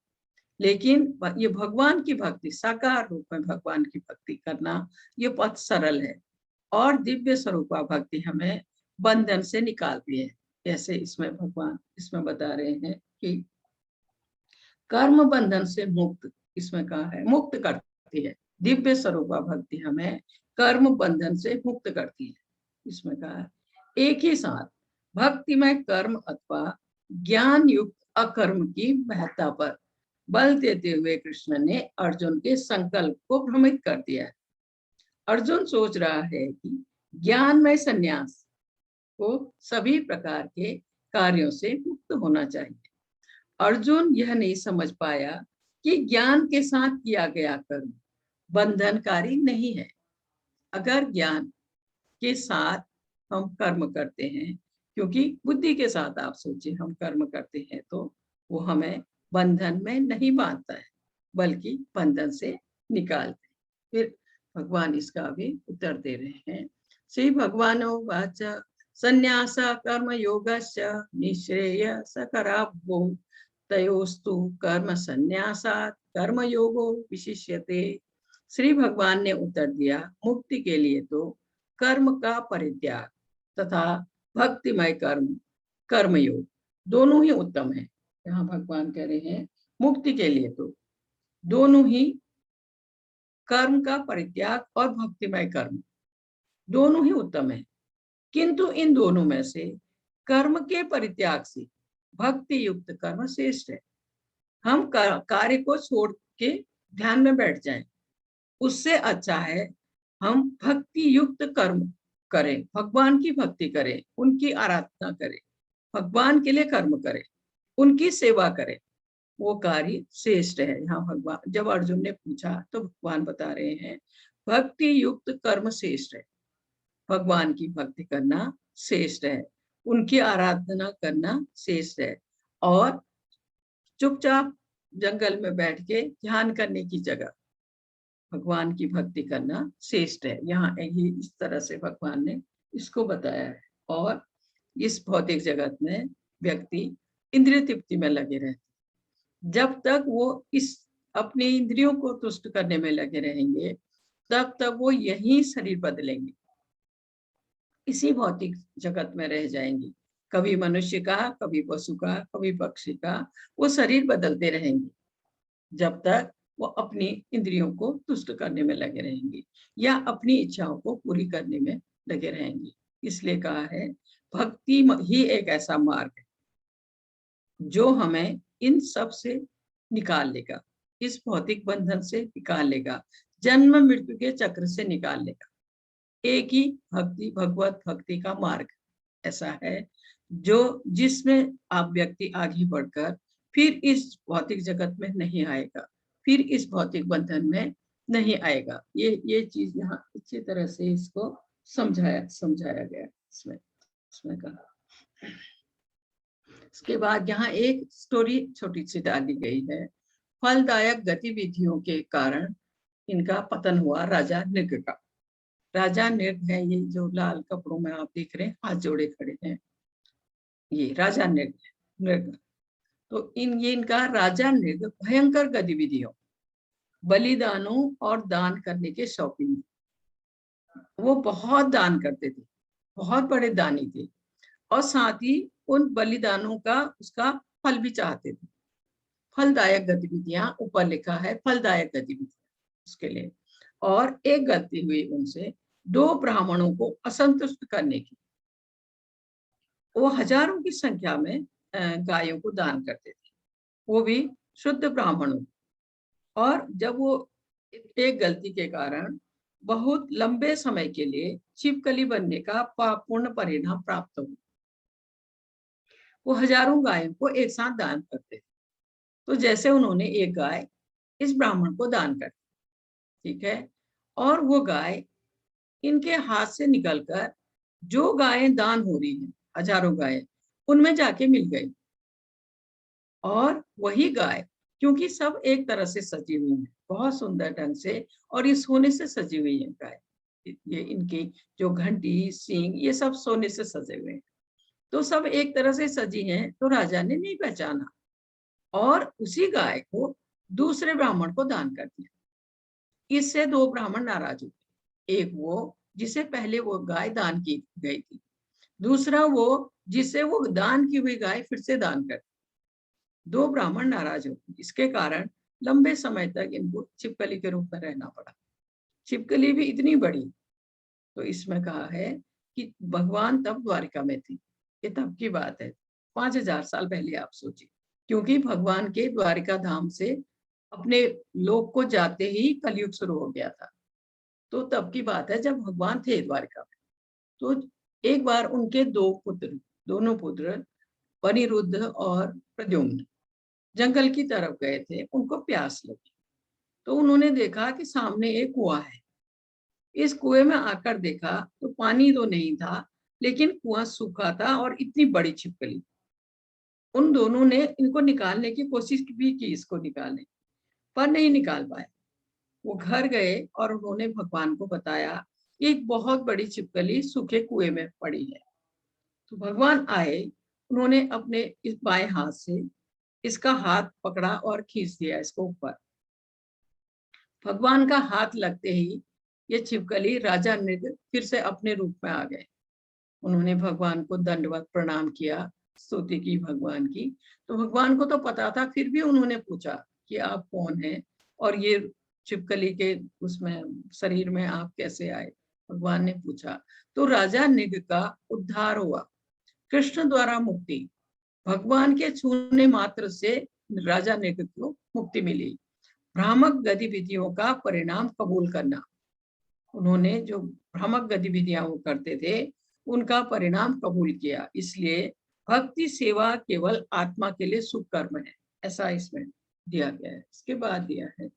लेकिन ये भगवान की भक्ति, साकार रूप में भगवान की भक्ति करना, ये पथ सरल है और दिव्य स्वरूपा भक्ति हमें बंधन से निकालती है। जैसे इसमें भगवान इसमें बता रहे हैं कि कर्म बंधन से मुक्त, इसमें कहा है मुक्त करती है, दिव्य स्वरूपा भक्ति हमें कर्म बंधन से मुक्त करती है। इसमें कहा है एक ही साथ भक्ति में कर्म अथवा ज्ञान युक्त अकर्म की महत्ता पर बल देते हुए कृष्ण ने अर्जुन के संकल्प को भ्रमित कर दिया है। अर्जुन सोच रहा है कि ज्ञानमय संन्यास को सभी प्रकार के कार्यों से मुक्त होना चाहिए। अर्जुन यह नहीं समझ पाया कि ज्ञान के साथ किया गया कर्म बंधनकारी नहीं है। अगर ज्ञान के साथ हम कर्म करते हैं, क्योंकि बुद्धि के साथ आप सोचिए हम कर्म करते हैं तो वो हमें बंधन में नहीं बांधता है बल्कि बंधन से निकालते हैं। फिर भगवान इसका भी उत्तर दे रहे हैं। श्री भगवानो वाच संन्यास कर्म योगस्य निःश्रेयसकराब्धौ तयोस्तु कर्म संन्यासात् कर्म योगो विशिष्यते। श्री भगवान ने उत्तर दिया, मुक्ति के लिए तो कर्म का परित्याग तथा भक्तिमय कर्म कर्मयोग दोनों ही उत्तम है। यहाँ भगवान कह रहे हैं मुक्ति के लिए तो दोनों ही कर्म का परित्याग और भक्तिमय कर्म दोनों ही उत्तम है, किंतु इन दोनों में से कर्म के परित्याग से भक्ति युक्त कर्म श्रेष्ठ है। हम कार्य को छोड़ के ध्यान में बैठ जाएं, उससे अच्छा है हम भक्ति युक्त कर्म करें, भगवान की भक्ति करें, उनकी आराधना करें, भगवान के लिए कर्म करें, उनकी सेवा करें, वो कार्य श्रेष्ठ है। यहाँ भगवान जब अर्जुन ने पूछा तो भगवान बता रहे हैं भक्ति युक्त कर्म श्रेष्ठ है, भगवान की भक्ति करना श्रेष्ठ है, उनकी आराधना करना श्रेष्ठ है, और चुपचाप जंगल में बैठ के ध्यान करने की जगह भगवान की भक्ति करना श्रेष्ठ है। यहाँ यही इस तरह से भगवान ने इसको बताया है। और इस भौतिक जगत में व्यक्ति इंद्रिय तृप्ति में लगे रहते, जब तक वो इस अपने इंद्रियों को तुष्ट करने में लगे रहेंगे तब तक वो यही शरीर बदलेंगे, इसी भौतिक जगत में रह जाएंगे, कभी मनुष्य का, कभी पशु का, कभी पक्षी का, वो शरीर बदलते रहेंगे जब तक वो अपनी इंद्रियों को तुष्ट करने में लगे रहेंगे या अपनी इच्छाओं को पूरी करने में लगे रहेंगे। इसलिए कहा है भक्ति ही एक ऐसा मार्ग है जो हमें इन सब से निकाल लेगा, इस भौतिक बंधन से निकाल लेगा, जन्म मृत्यु के चक्र से निकाल लेगा। एक ही भक्ति, भगवत भक्ति का मार्ग ऐसा है जो जिसमें आप व्यक्ति आगे बढ़कर फिर इस भौतिक जगत में नहीं आएगा, फिर इस भौतिक बंधन में नहीं आएगा। ये चीज यहाँ अच्छी तरह से इसको समझाया गया इसमें कहा। इसके बाद यहाँ एक स्टोरी छोटी सी डाली गई है। फलदायक गतिविधियों के कारण इनका पतन हुआ राजा नृग का। राजा नृग है, ये जो लाल कपड़ों में आप देख रहे हैं हाथ जोड़े खड़े हैं, ये राजा नृग। तो इनका राजा नृग भयंकर गतिविधियों, बलिदानों और दान करने के शौकीन, वो बहुत दान करते थे, बहुत बड़े दानी थे, और साथ ही उन बलिदानों का उसका फल भी चाहते थे। फलदायक गतिविधियां ऊपर लिखा है, फलदायक गतिविधियां उसके लिए। और एक गलती हुई उनसे, 2 ब्राह्मणों को असंतुष्ट करने की। वो हजारों की संख्या में गायों को दान करते थे, वो भी शुद्ध ब्राह्मणों। और जब वो एक गलती के कारण बहुत लंबे समय के लिए छिपकली बनने का पापपूर्ण परिणाम प्राप्त हुआ। वो हजारों गायों को एक साथ दान करते थे। तो जैसे उन्होंने एक गाय इस ब्राह्मण को दान कर दी, ठीक है, और वो गाय इनके हाथ से निकलकर जो गायें दान हो रही हैं, हजारों गायें, उनमें जाके मिल गई। और वही गाय, क्योंकि सब एक तरह से सजी हुई है, बहुत सुंदर ढंग से, और ये सोने से सजी हुई है गाय, ये इनकी जो घंटी, सींग, ये सब सोने से सजे हुए हैं, तो सब एक तरह से सजी हैं। तो राजा ने नहीं पहचाना और उसी गाय को दूसरे ब्राह्मण को दान कर दिया। इससे 2 ब्राह्मण नाराज हुए, एक वो जिसे पहले वो गाय दान की गई थी, दूसरा वो जिसे वो दान की हुई गाय फिर से दान कर। 2 ब्राह्मण नाराज हो गए। इसके कारण लंबे समय तक इनको छिपकली के रूप में रहना पड़ा। छिपकली भी इतनी बड़ी। तो इसमें कहा है कि भगवान तब द्वारिका में थी, ये तब की बात है, 5000 साल पहले आप सोचिए, क्योंकि भगवान के द्वारिका धाम से अपने लोक को जाते ही कलयुग शुरू हो गया था। तो तब की बात है जब भगवान थे द्वारिका में। तो एक बार उनके 2 पुत्र, दोनों पुत्र अनिरुद्ध और प्रद्युम्न जंगल की तरफ गए थे, उनको प्यास लगी। तो उन्होंने देखा कि सामने एक कुआं है। इस कुएं में आकर देखा तो पानी तो नहीं था, लेकिन कुआं सूखा था और इतनी बड़ी छिपकली। उन दोनों ने इनको निकालने की कोशिश भी की, इसको निकालने, पर नहीं निकाल पाए। वो घर गए और उन्होंने भगवान को बताया एक बहुत बड़ी छिपकली सूखे कुएं में पड़ी है। तो भगवान आए, उन्होंने अपने इस बाएं हाथ से इसका हाथ पकड़ा और खींच दिया इसको ऊपर। भगवान का हाथ लगते ही ये छिपकली राजा नृग फिर से अपने रूप में आ गए। उन्होंने भगवान को दंडवत प्रणाम किया, स्तुति की भगवान की। तो भगवान को तो पता था, फिर भी उन्होंने पूछा कि आप कौन हैं और ये छिपकली के उसमें शरीर में आप कैसे आए। भगवान ने पूछा तो राजा नृग का उद्धार हुआ, कृष्ण द्वारा मुक्ति। भगवान के छूने मात्र से राजा नृग को मुक्ति मिली। भ्रामक गतिविधियों का परिणाम कबूल करना, उन्होंने जो भ्रामक गतिविधियां वो करते थे उनका परिणाम कबूल किया। इसलिए भक्ति सेवा केवल आत्मा के लिए शुभ कर्म है, ऐसा इसमें दिया गया है। इसके बाद दिया है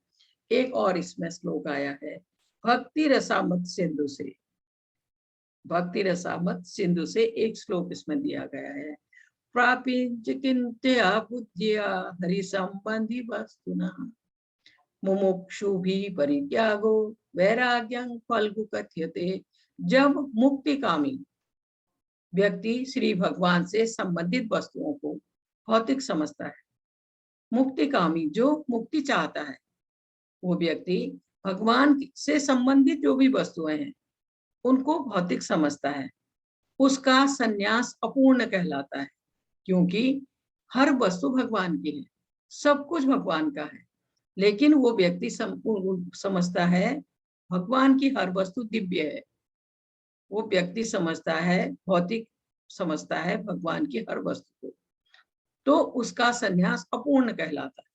एक और इसमें श्लोक आया है, भक्ति रसामत सिंधु से। भक्ति रसामत सिंधु से एक श्लोक इसमें दिया गया है, प्रापिंच किंत्या बुद्धिया हरि संबंधी वस्तुना मुमुक्षु भी परित्यागो वैराग्यं फल्गु कथ्यते। जब मुक्ति कामी व्यक्ति श्री भगवान से संबंधित वस्तुओं को भौतिक समझता है, मुक्ति कामी जो मुक्ति चाहता है वो व्यक्ति भगवान से संबंधित जो भी वस्तुएं हैं उनको भौतिक समझता है, उसका संन्यास अपूर्ण कहलाता है। क्योंकि हर वस्तु भगवान की है, सब कुछ भगवान का है, लेकिन वो व्यक्ति समझता है भगवान की हर वस्तु दिव्य है। वो व्यक्ति समझता है, भौतिक समझता है भगवान की हर वस्तु को, तो उसका संन्यास अपूर्ण कहलाता है।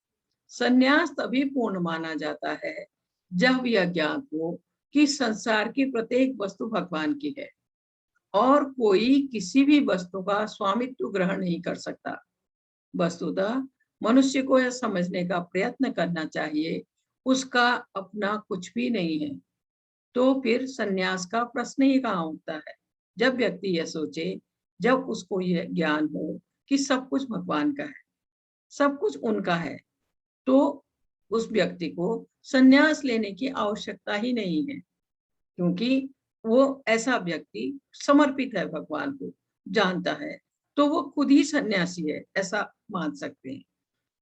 संन्यास तभी पूर्ण माना जाता है जब यह ज्ञात हो कि संसार की प्रत्येक वस्तु भगवान की है और कोई किसी भी वस्तु का स्वामित्व ग्रहण नहीं कर सकता। वस्तुतः मनुष्य को यह समझने का प्रयत्न करना चाहिए उसका अपना कुछ भी नहीं है, तो फिर संन्यास का प्रश्न ही कहाँ उठता है। जब व्यक्ति यह सोचे, जब उसको यह ज्ञान हो कि सब कुछ भगवान का है, सब कुछ उनका है, तो उस व्यक्ति को संन्यास लेने की आवश्यकता ही नहीं है, क्योंकि वो ऐसा व्यक्ति समर्पित है, भगवान को जानता है, तो वो खुद ही सन्यासी है, ऐसा मान सकते हैं।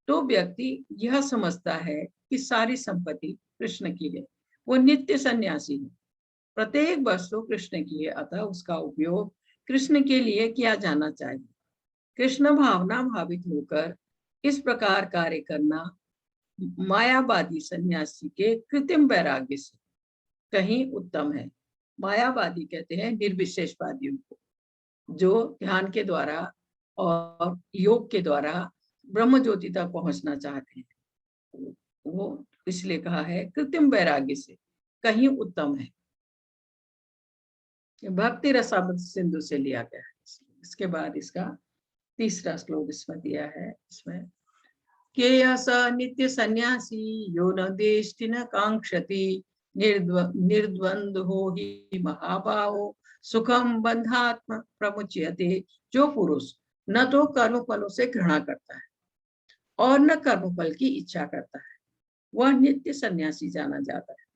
तो व्यक्ति यह समझता है कि सारी संपत्ति कृष्ण की है, वो नित्य सन्यासी है, प्रत्येक वस्तु कृष्ण की है, अतः उसका उपयोग कृष्ण के लिए किया जाना चाहिए। कृष्ण भावना भावित होकर इस प्रकार कार्य करना मायावादी सन्यासी के कृत्रिम वैराग्य से कहीं उत्तम है। मायावादी कहते हैं निर्विशेषवादियों को, जो ध्यान के द्वारा और योग के द्वारा ब्रह्म ज्योति तक पहुंचना चाहते हैं। वो इसलिए कहा है कृत्रिम वैराग्य से कहीं उत्तम है। भक्ति रसामृत सिंधु से लिया गया है। इसके बाद इसका तीसरा श्लोक इसमें दिया है, इसमें केय स नित्य सन्यासी यो न देष्टि न कांक्षति निर्द्वंद्वो हि महाभावो सुखम बंधात्म प्रमुच्यते। जो पुरुष न तो कर्मफलों से घृणा करता है और न कर्मफल की इच्छा करता है, वह नित्य सन्यासी जाना जाता है।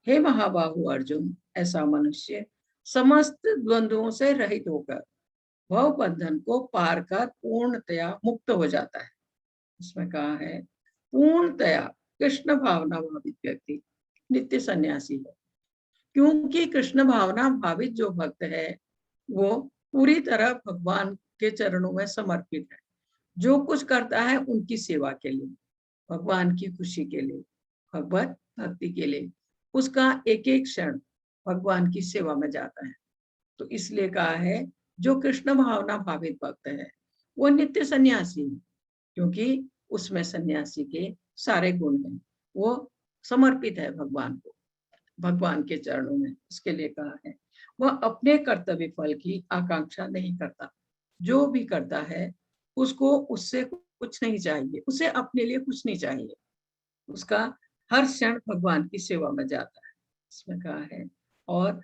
हे महाबाहु अर्जुन, ऐसा मनुष्य समस्त द्वंद्वों से रहित होकर भव बंधन को पार कर पूर्णतया मुक्त हो जाता है। इसमें कहा है पूर्णतया कृष्ण भावना भावित व्यक्ति नित्य सन्यासी है, क्योंकि कृष्ण भावना भावित जो भक्त है वो पूरी तरह भगवान के चरणों में समर्पित है। जो कुछ करता है उनकी सेवा के लिए, भगवान की खुशी के लिए, भगवत भक्ति के लिए, उसका एक एक क्षण भगवान की सेवा में जाता है। तो इसलिए कहा है जो कृष्ण भावना भावित भक्त है वो नित्य सन्यासी है, क्योंकि उसमें सन्यासी के सारे गुण हैं, वो समर्पित है भगवान को, भगवान के चरणों में। इसके लिए कहा है वह अपने कर्तव्य फल की आकांक्षा नहीं करता, जो भी करता है उसको उससे कुछ नहीं चाहिए, उसे अपने लिए कुछ नहीं चाहिए, उसका हर क्षण भगवान की सेवा में जाता है। इसमें कहा है और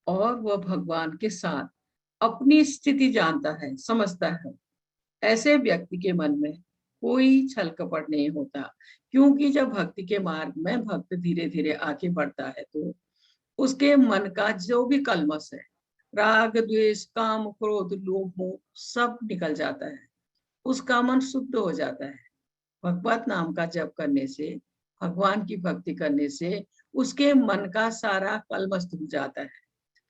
वह भगवान के साथ अपनी स्थिति जानता है, समझता है, ऐसे व्यक्ति के मन में कोई छल कपट नहीं होता। क्योंकि जब भक्ति के मार्ग में भक्त धीरे धीरे आगे बढ़ता है तो उसके मन का जो भी कल्मश है, राग द्वेष काम क्रोध लोभ मोह, सब निकल जाता है। उसका मन शुद्ध हो जाता है। भगवत नाम का जप करने से, भगवान की भक्ति करने से उसके मन का सारा कल्मश धुल जाता है,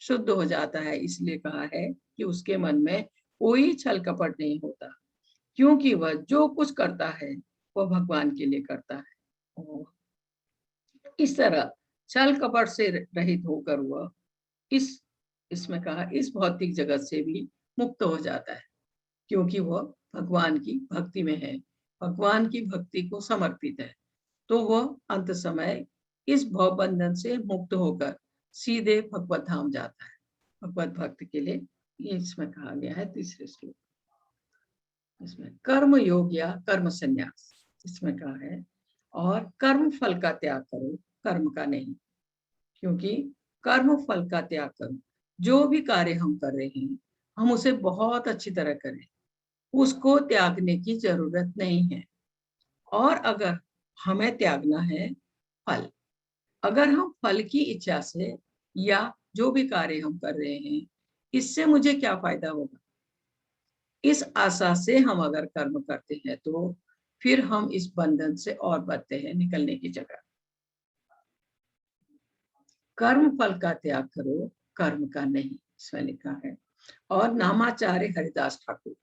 शुद्ध हो जाता है। इसलिए कहा है कि उसके मन में कोई छल कपट नहीं होता, क्योंकि वह जो कुछ करता है वह भगवान के लिए करता है। और इस तरह छल कपट से रहित होकर वह इसमें कहा इस भौतिक जगत से भी मुक्त हो जाता है, क्योंकि वह भगवान की भक्ति में है, भगवान की भक्ति को समर्पित है। तो वह अंत समय इस भव बंधन से मुक्त होकर सीधे भगवत धाम जाता है, भगवत भक्त के लिए। ये इसमें कहा गया है तीसरे श्लोक। इसमें कर्म योग या कर्म संन्यास इसमें कहा है, और कर्म फल का त्याग करो, कर्म का नहीं। क्योंकि कर्म फल का त्याग करो, जो भी कार्य हम कर रहे हैं हम उसे बहुत अच्छी तरह करें, उसको त्यागने की जरूरत नहीं है। और अगर हमें त्यागना है फल, अगर हम फल की इच्छा से या जो भी कार्य हम कर रहे हैं इससे मुझे क्या फायदा होगा, इस आशा से हम अगर कर्म करते हैं तो फिर हम इस बंधन से और बढ़ते हैं निकलने की जगह। कर्म फल का त्याग करो, कर्म का नहीं, इसमें लिखा है। और नामाचार्य हरिदास ठाकुर,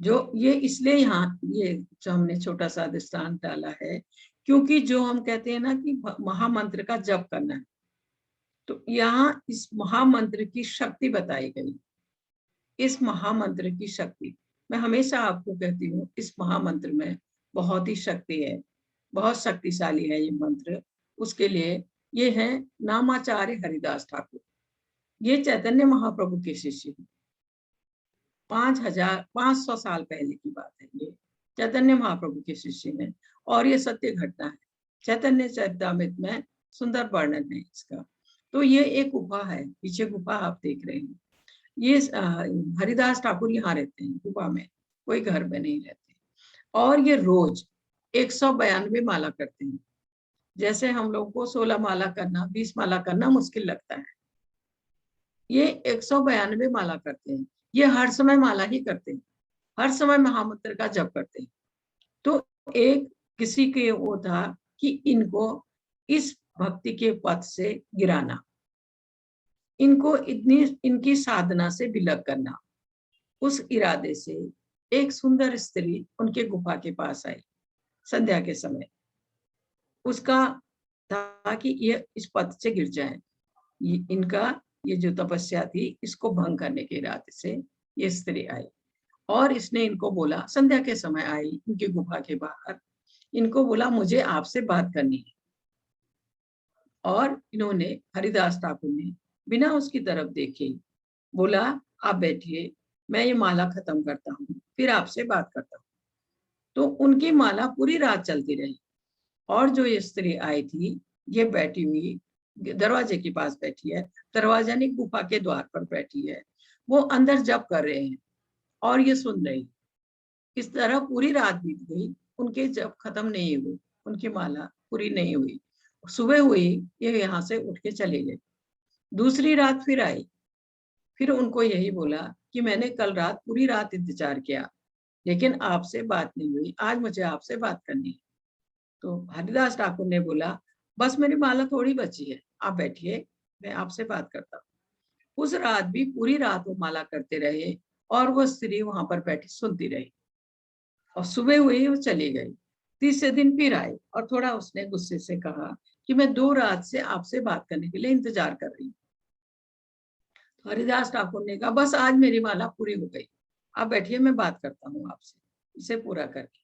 जो ये इसलिए यहाँ ये जो हमने छोटा सा दृष्टांत डाला है, क्योंकि जो हम कहते हैं ना कि महामंत्र का जप करना है, तो यहाँ इस महामंत्र की शक्ति बताई गई। इस महामंत्र की शक्ति, मैं हमेशा आपको कहती हूँ इस महामंत्र में बहुत ही शक्ति है, बहुत शक्तिशाली है ये मंत्र। उसके लिए ये है नामाचार्य हरिदास ठाकुर। ये चैतन्य महाप्रभु के शिष्य हैं। 5,500 साल पहले की बात है। ये चैतन्य महाप्रभु के शिष्य हैं और ये सत्य घटना है। चैतन्य चरितामृत में सुंदर वर्णन है इसका। तो ये एक गुफा है, पीछे गुफा आप देख रहे हैं। ये हरिदास ठाकुर यहाँ रहते हैं गुफा में, कोई घर में नहीं रहते। और ये रोज 192 माला करते हैं। जैसे हम लोगों को 16 माला करना, 20 माला करना मुश्किल लगता है, ये 192 माला करते हैं। ये हर समय माला ही करते हैं, हर समय महामंत्र का जप करते हैं। तो एक किसी के वो था कि इनको इस भक्ति के पथ से गिराना, इनको इनकी साधना से विलग करना। उस इरादे से एक सुंदर स्त्री उनके गुफा के पास आई संध्या के समय। उसका था कि ये इस पथ से गिर जाए। इनका ये जो तपस्या थी इसको भंग करने के इरादे से ये स्त्री आई और इसने इनको बोला, संध्या के समय आई इनकी गुफा के बाहर, इनको बोला मुझे आपसे बात करनी है। और इन्होंने, हरिदास ठाकुर ने बिना उसकी तरफ देखे बोला आप बैठिए, मैं ये माला खत्म करता हूँ फिर आपसे बात करता हूँ। तो उनकी माला पूरी रात चलती रही। और जो ये स्त्री आई थी ये बैठी हुई दरवाजे के पास बैठी है, दरवाजा नहीं गुफा के द्वार पर बैठी है। वो अंदर जप कर रहे हैं और ये सुन रही। इस तरह पूरी रात बीत गई, उनके जप खत्म नहीं हुए, उनकी माला पूरी नहीं हुई। सुबह हुई ये यहाँ से उठ के चले गए। दूसरी रात फिर आई, फिर उनको यही बोला कि मैंने कल रात पूरी रात इंतजार किया लेकिन आपसे बात नहीं हुई, आज मुझे आपसे बात करनी है। तो हरिदास ठाकुर ने बोला बस मेरी माला थोड़ी बची है, आप बैठिए मैं आपसे बात करता हूँ। उस रात भी पूरी रात वो माला करते रहे और वो स्त्री वहां पर बैठी सुनती रही। और सुबह हुई वो चली गई। तीसरे दिन फिर आई और थोड़ा उसने गुस्से से कहा कि मैं 2 रात से आपसे बात करने के लिए इंतजार कर रही हूँ। तो हरिदास ठाकुर ने कहा बस आज मेरी माला पूरी हो गई, आप बैठिए मैं बात करता हूँ आपसे, इसे पूरा करके।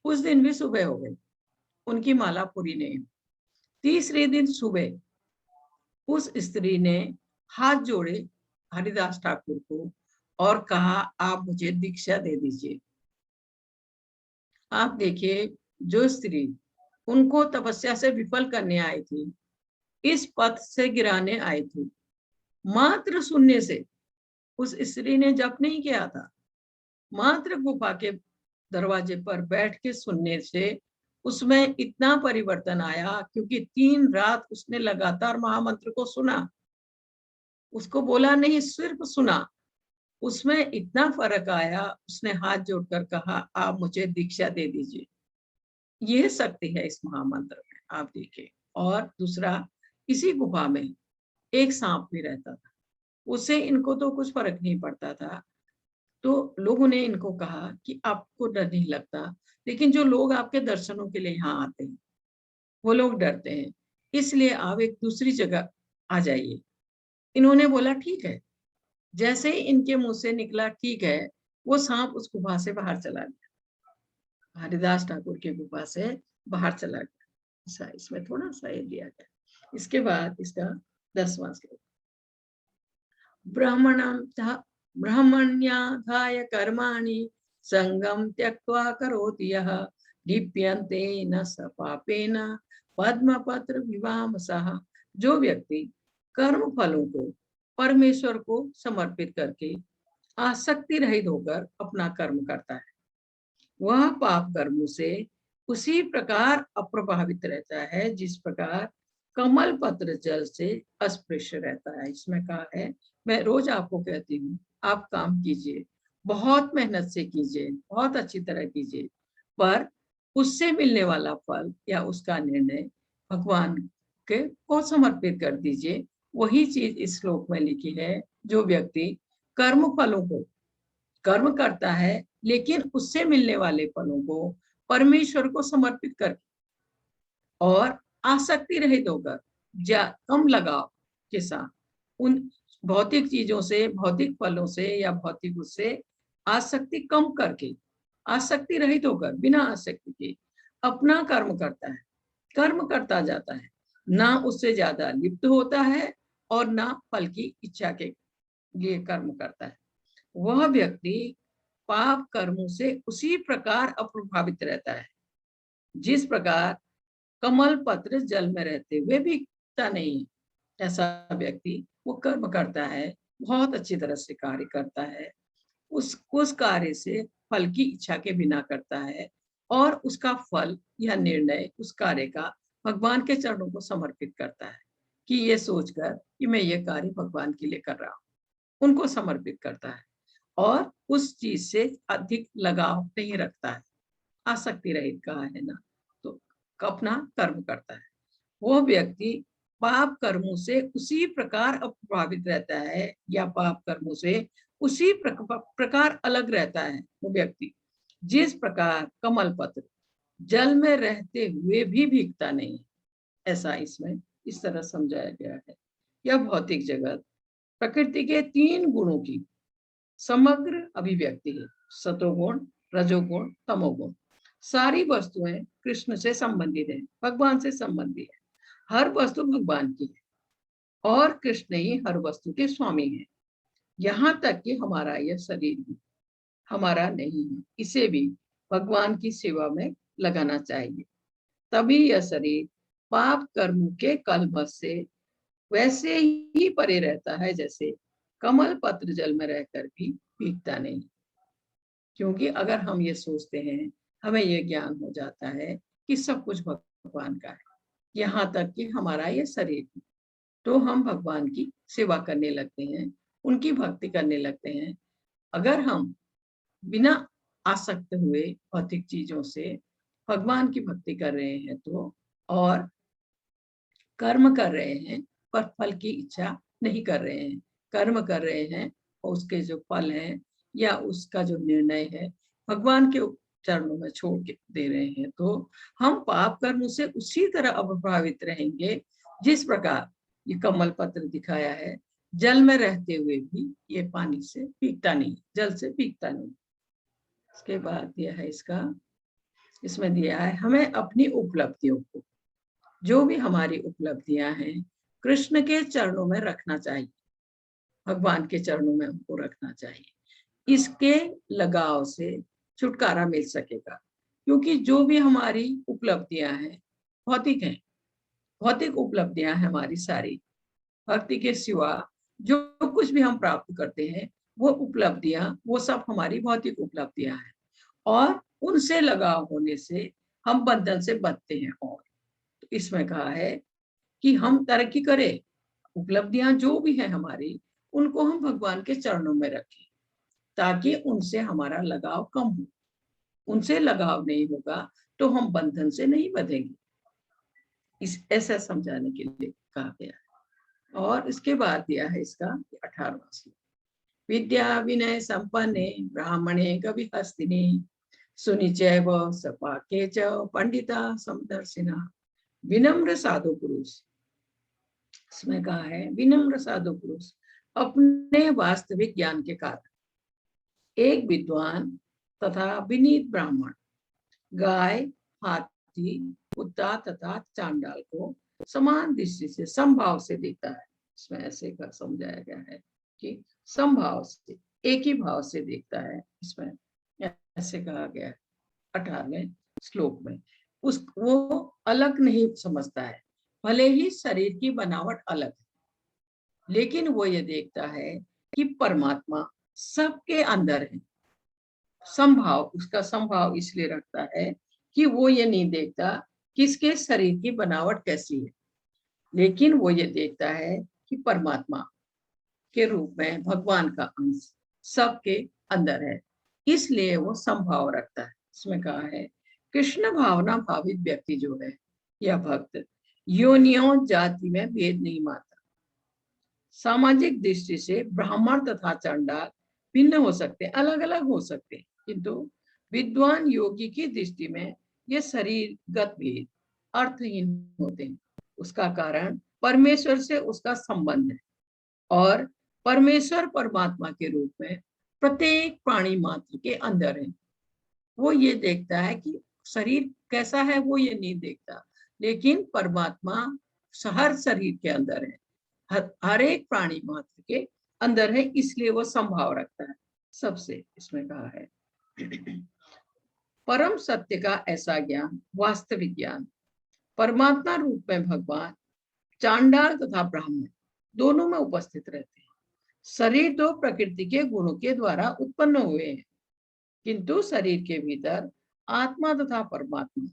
उस दिन भी सुबह हो गई, उनकी माला पूरी नहीं हुई। तीसरे दिन सुबह उस स्त्री ने हाथ जोड़े हरिदास ठाकुर को और कहा आप मुझे दीक्षा दे दीजिए। आप देखिए जो स्त्री उनको तपस्या से विफल करने आई थी, इस पथ से गिराने आई थी, मात्र सुनने से उस स्त्री ने जप नहीं किया था, मात्र गुफा के दरवाजे पर बैठ के सुनने से उसमें इतना परिवर्तन आया, क्योंकि 3 रात उसने लगातार महामंत्र को सुना, उसको बोला नहीं, सिर्फ सुना। उसमें इतना फर्क आया, उसने हाथ जोड़कर कहा, आप मुझे दीक्षा दे दीजिए। यह शक्ति है इस महामंत्र में, आप देखिए। और दूसरा, इसी गुफा में एक सांप भी रहता था, उससे इनको तो कुछ फर्क नहीं पड़ता था। तो लोगों ने इनको कहा कि आपको डर नहीं लगता, लेकिन जो लोग आपके दर्शनों के लिए यहाँ आते हैं वो लोग डरते हैं, इसलिए आप एक दूसरी जगह आ जाइए। इन्होंने बोला ठीक है। जैसे ही इनके मुंह से निकला ठीक है, वो सांप उस गुफा से बाहर चला गया, हरिदास ठाकुर की गुफा से बाहर चला गया। इसमें थोड़ा सा ये दिया गया। इसके बाद इसका 10वां श्लोक, ब्राह्मण्याधाय कर्माणि संगम त्यक्त्वा करोति यः लिप्यन्ते न स पापेन पद्मपत्र विवामसः। जो व्यक्ति कर्म फलों को परमेश्वर को समर्पित करके आसक्ति रहित होकर अपना कर्म करता है, वह पाप कर्मों से उसी प्रकार अप्रभावित रहता है जिस प्रकार कमल पत्र जल से अस्पृश्य रहता है। इसमें कहा है, मैं रोज आपको कहती हूँ, आप काम कीजिए, बहुत मेहनत से कीजिए, बहुत अच्छी तरह कीजिए, पर उससे मिलने वाला फल या उसका निर्णय भगवान के को समर्पित कर दीजिए। वही चीज इस श्लोक में लिखी है। जो व्यक्ति कर्म फलों को कर्म करता है, लेकिन उससे मिलने वाले फलों को परमेश्वर को समर्पित करके और आसक्ति रहित होकर, कम लगाव के साथ उन भौतिक चीजों से, भौतिक फलों से या भौतिक उससे आसक्ति कम करके, आसक्ति रहित होकर, बिना आसक्ति के अपना कर्म करता है, कर्म करता जाता है, ना उससे ज्यादा लिप्त होता है और ना फल की इच्छा के लिए कर्म करता है, वह व्यक्ति पाप कर्मों से उसी प्रकार अप्रभावित रहता है जिस प्रकार कमल पत्र जल में रहते हुए भीगता नहीं। ऐसा व्यक्ति वो कर्म करता है, बहुत अच्छी तरह से कार्य करता है, उस कार्य से फल की इच्छा के बिना करता है और उसका फल या निर्णय उस कार्य का भगवान के चरणों को समर्पित करता है कि ये सोचकर कि मैं ये कार्य भगवान के लिए कर रहा हूँ, उनको समर्पित करता है और उस चीज से अधिक लगाव नहीं रखता है। आसक्ति रहित कहा है ना, तो अपना कर्म करता है। वो व्यक्ति पाप कर्मों से उसी प्रकार अप्रभावित रहता है या पाप कर्मों से उसी प्रकार अलग रहता है वो व्यक्ति जिस प्रकार कमल पत्र जल में रहते हुए भी भीगता नहीं। ऐसा इसमें इस तरह समझाया गया है। यह भौतिक जगत प्रकृति के 3 गुणों की समग्र अभिव्यक्ति है, सतोगुण, रजोगुण, तमोगुण। सारी वस्तुएं कृष्ण से संबंधित है, भगवान से संबंधित है। हर वस्तु भगवान की है और कृष्ण ही हर वस्तु के स्वामी है। यहाँ तक कि हमारा यह शरीर भी हमारा नहीं है, इसे भी भगवान की सेवा में लगाना चाहिए, तभी यह शरीर पाप कर्म के कलमश से वैसे ही परे रहता है जैसे कमल पत्र जल में रहकर भी भीगता नहीं। क्योंकि अगर हम ये सोचते हैं, हमें ये ज्ञान हो जाता है कि सब कुछ भगवान का है, यहाँ तक कि हमारा ये शरीर, तो हम भगवान की सेवा करने लगते हैं, उनकी भक्ति करने लगते हैं। अगर हम बिना आसक्त हुए भौतिक चीजों से भगवान की भक्ति कर रहे हैं तो, और कर्म कर रहे हैं पर फल की इच्छा नहीं कर रहे हैं, कर्म कर रहे हैं और उसके जो फल हैं या उसका जो निर्णय है भगवान के चरणों में छोड़ के दे रहे हैं, तो हम पाप कर्म से उसी तरह अप्रभावित रहेंगे जिस प्रकार ये कमल पत्र दिखाया है, जल में रहते हुए भी ये पानी से भीगता नहीं, जल से भीगता नहीं। इसके बाद दिया है इसमें दिया है, हमें अपनी उपलब्धियों को, जो भी हमारी उपलब्धियां हैं, कृष्ण के चरणों में रखना चाहिए, भगवान के चरणों में हमको रखना चाहिए। इसके लगाव से छुटकारा मिल सकेगा, क्योंकि जो भी हमारी उपलब्धियां हैं भौतिक हैं, भौतिक उपलब्धियां हैं हमारी सारी, भक्ति के सिवा जो कुछ भी हम प्राप्त करते हैं वो उपलब्धियां, वो सब हमारी भौतिक उपलब्धियां हैं, और उनसे लगाव होने से हम बंधन से बचते हैं। और तो इसमें कहा है कि हम तरक्की करें, उपलब्धियां जो भी है हमारी, उनको हम भगवान के चरणों में रखें, ताकि उनसे हमारा लगाव कम हो। उनसे लगाव नहीं होगा तो हम बंधन से नहीं बंधेंगे। इस ऐसा समझाने के लिए कहा गया है। और इसके बाद दिया है इसका 18वां श्लोक। विद्या विनय संपन्ने ब्राह्मणे कवि हस्तिने सुनिचैव सपाके च पंडिता समदर्शिना विनम्र साधु पुरुष। इसमें कहा है विनम्र साधु पुरुष अपने वास्तविक ज्ञान के कारण एक विद्वान तथा विनीत ब्राह्मण, गाय, हाथी, कुत्ता तथा चांडाल को समान दृष्टि से समभाव से देखता है। इसमें ऐसे का समझाया गया है कि समभाव से, एक ही भाव से देखता है। इसमें ऐसे कहा गया है 18वें श्लोक में। वो अलग नहीं समझता है, भले ही शरीर की बनावट अलग है, लेकिन वो ये देखता है कि परमात्मा सबके अंदर है। संभाव, उसका संभाव इसलिए रखता है कि वो ये नहीं देखता किसके शरीर की बनावट कैसी है, लेकिन वो ये देखता है कि परमात्मा के रूप में भगवान का अंश सबके अंदर है, इसलिए वो संभाव रखता है। इसमें कहा है कृष्ण भावना भावित व्यक्ति जो है या भक्त योनियों जाति में भेद नहीं मानता। सामाजिक दृष्टि से ब्राह्मण तथा चंडाल भिन्न हो सकते हैं, अलग अलग हो सकते हैं, किंतु विद्वान योगी की दृष्टि में ये शरीरगत भेद अर्थहीन होते हैं। उसका कारण परमेश्वर से उसका संबंध है, और परमेश्वर परमात्मा के रूप में प्रत्येक प्राणी मात्र के अंदर है। वो ये देखता है कि शरीर कैसा है, वो ये नहीं देखता, लेकिन परमात्मा हर शरीर के अंदर है, हर एक प्राणी मात्र के अंदर है, इसलिए वो संभाव रखता है सबसे। इसमें कहा है परम सत्य का ऐसा ज्ञान, वास्तविक ज्ञान, परमात्मा रूप में भगवान चांडाल तथा ब्राह्मण दोनों में उपस्थित रहते हैं। शरीर तो प्रकृति के गुणों के द्वारा उत्पन्न हुए हैं, किंतु शरीर के भीतर आत्मा तथा परमात्मा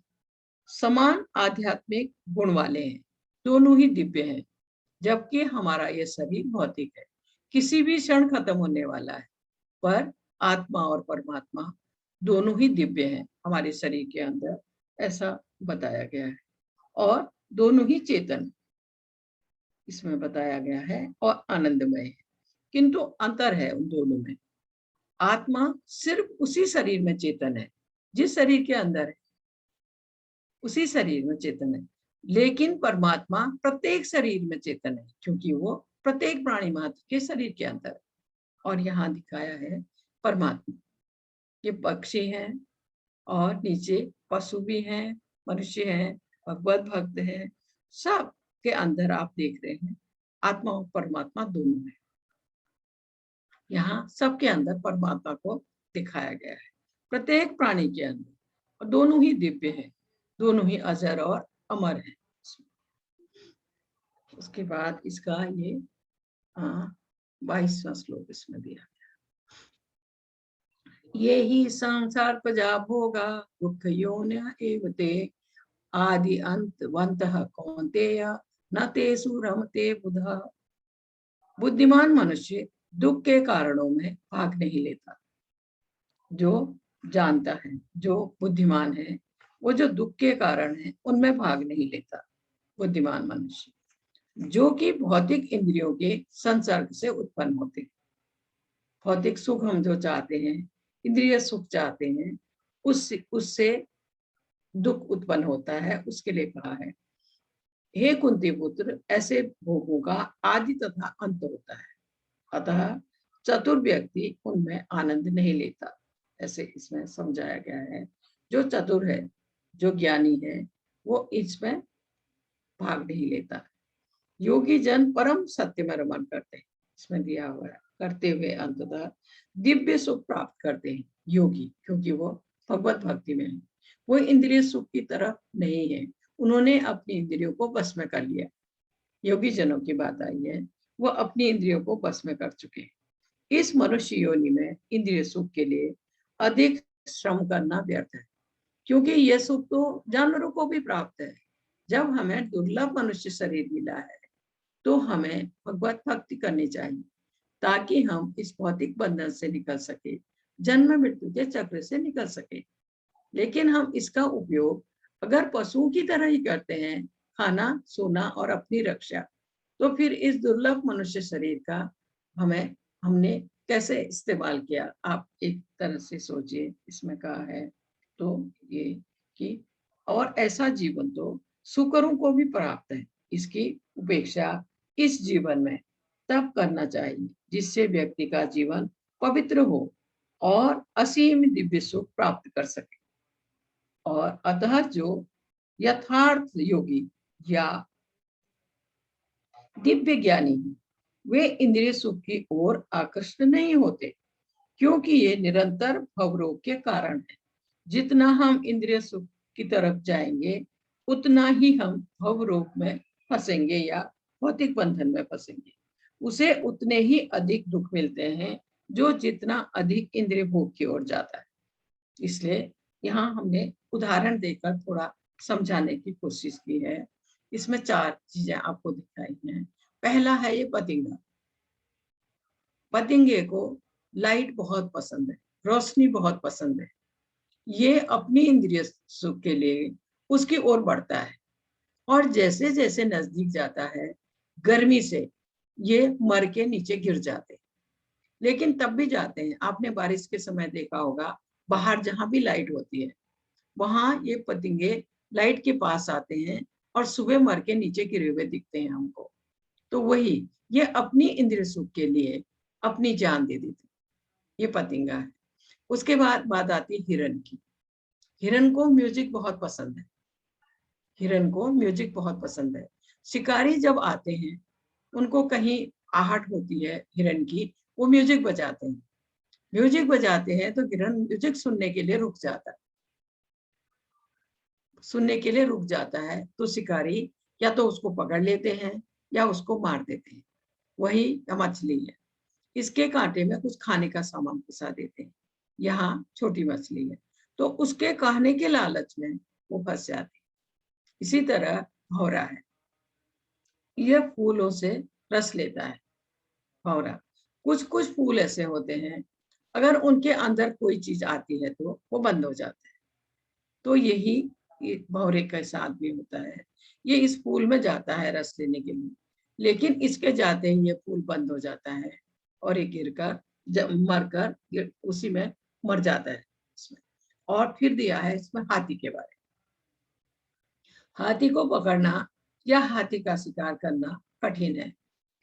समान आध्यात्मिक गुण वाले हैं, दोनों ही दिव्य हैं। जबकि हमारा ये शरीर भौतिक है, किसी भी क्षण खत्म होने वाला है, पर आत्मा और परमात्मा दोनों ही दिव्य हैं हमारे शरीर के अंदर, ऐसा बताया गया है। और दोनों ही चेतन इसमें बताया गया है और आनंदमय है, किंतु अंतर है उन दोनों में। आत्मा सिर्फ उसी शरीर में चेतन है जिस शरीर के अंदर है, उसी शरीर में चेतन है, लेकिन परमात्मा प्रत्येक शरीर में चेतन है, क्योंकि वो प्रत्येक प्राणी मात्र के शरीर के अंदर है। और यहाँ दिखाया है परमात्मा, ये पक्षी हैं और नीचे पशु भी हैं, मनुष्य हैं, भगवत भक्त हैं, सब के अंदर आप देख रहे हैं आत्मा और परमात्मा दोनों है। यहाँ सबके अंदर परमात्मा को दिखाया गया है, प्रत्येक प्राणी के अंदर, और दोनों ही दिव्य हैं, दोनों ही अजर और अमर है। उसके बाद इसका ये 22वां श्लोक इसमें दिया गया, ये ही संसार प्रजा भोगा दुख योन्य एवते आदि अंतवंतः कौन्तेय न तेषु रमते बुधा। बुद्धिमान मनुष्य दुख के कारणों में भाग नहीं लेता। जो जानता है, जो बुद्धिमान है, वो जो दुख के कारण है उनमें भाग नहीं लेता बुद्धिमान मनुष्य, जो कि भौतिक इंद्रियों के संसर्ग से उत्पन्न होते हैं। भौतिक सुख हम जो चाहते हैं, इंद्रिय सुख चाहते हैं, उससे दुख उत्पन्न होता है। उसके लिए कहा है हे कुंती पुत्र, ऐसे भोगों का आदि तथा अंत होता है, अतः चतुर व्यक्ति उनमें आनंद नहीं लेता। ऐसे इसमें समझाया गया है, जो चतुर है, जो ज्ञानी है, वो इसमें भाग नहीं लेता। योगी जन परम सत्य में रमन करते हैं, इसमें दिया हुआ है, करते हुए अंततः दिव्य सुख प्राप्त करते हैं योगी, क्योंकि वो भगवत भक्ति में है। वो इंद्रिय सुख की तरफ नहीं है, उन्होंने अपनी इंद्रियों को बस में कर लिया। योगी जनों की बात आई है, वो अपनी इंद्रियों को बस में कर चुके हैं, इस मनुष्य योनि में इंद्रिय सुख के लिए अधिक श्रम करना व्यर्थ है, क्योंकि यह सुख तो जानवरों को भी प्राप्त है। जब हमें दुर्लभ मनुष्य शरीर मिला है तो हमें भगवत भक्ति करनी चाहिए, ताकि हम इस भौतिक बंधन से निकल सके, जन्म मृत्यु के चक्र से निकल सके। लेकिन हम इसका उपयोग अगर पशुओं की तरह ही करते हैं, खाना, सोना और अपनी रक्षा, तो फिर इस दुर्लभ मनुष्य शरीर का हमने कैसे इस्तेमाल किया? आप एक तरह से सोचिए। इसमें कहा है तो ये कि और ऐसा जीवन तो सुकरों को भी प्राप्त है, इसकी उपेक्षा इस जीवन में तब करना चाहिए जिससे व्यक्ति का जीवन पवित्र हो और असीम दिव्य सुख प्राप्त कर सके। और अतः जो यथार्थ योगी या दिव्य ज्ञानी है, वे इंद्रिय सुख की ओर आकृष्ट नहीं होते, क्योंकि ये निरंतर भवरोग के कारण है। जितना हम इंद्रिय सुख की तरफ जाएंगे, उतना ही हम भवरोग में फंसेंगे या भौतिक बंधन में फंसेंगे। उसे उतने ही अधिक दुख मिलते हैं जो जितना अधिक इंद्रिय भोग की ओर जाता है। इसलिए यहाँ हमने उदाहरण देकर थोड़ा समझाने की कोशिश की है। इसमें 4 चीजें आपको दिखाई हैं। पहला है ये पतंगा। पतंगे को लाइट बहुत पसंद है, रोशनी बहुत पसंद है। ये अपनी इंद्रिय सुख के लिए उसकी ओर बढ़ता है, और जैसे जैसे नजदीक जाता है, गर्मी से ये मर के नीचे गिर जाते हैं। लेकिन तब भी जाते हैं। आपने बारिश के समय देखा होगा, बाहर जहां भी लाइट होती है वहां ये पतंगे लाइट के पास आते हैं और सुबह मर के नीचे गिरे हुए दिखते हैं हमको। तो वही ये अपनी इंद्रिय सुख के लिए अपनी जान दे देते, ये पतंगा है। उसके बाद बात आती है हिरण की। हिरण को म्यूजिक बहुत पसंद है। हिरण को म्यूजिक बहुत पसंद है। शिकारी जब आते हैं, उनको कहीं आहट होती है हिरण की, वो म्यूजिक बजाते हैं। म्यूजिक बजाते हैं तो हिरण म्यूजिक सुनने के लिए रुक जाता है। सुनने के लिए रुक जाता है तो शिकारी या तो उसको पकड़ लेते हैं या उसको मार देते हैं। वही मछली है। इसके कांटे में कुछ खाने का सामान फंसा देते हैं। यहाँ छोटी मछली है तो उसके कहने के लालच में वो फंस जाती है। इसी तरह भौरा है। यह फूलों से रस लेता है। भौरा, कुछ कुछ फूल ऐसे होते हैं, अगर उनके अंदर कोई चीज आती है तो वो बंद हो जाते हैं। तो यही भौरे के साथ भी होता है। ये इस फूल में जाता है रस लेने के लिए, लेकिन इसके जाते ही ये फूल बंद हो जाता है और ये गिरकर मरकर उसी में मर जाता है इसमें। और फिर दिया है इसमें हाथी के बारे में। हाथी को पकड़ना या हाथी का शिकार करना कठिन है,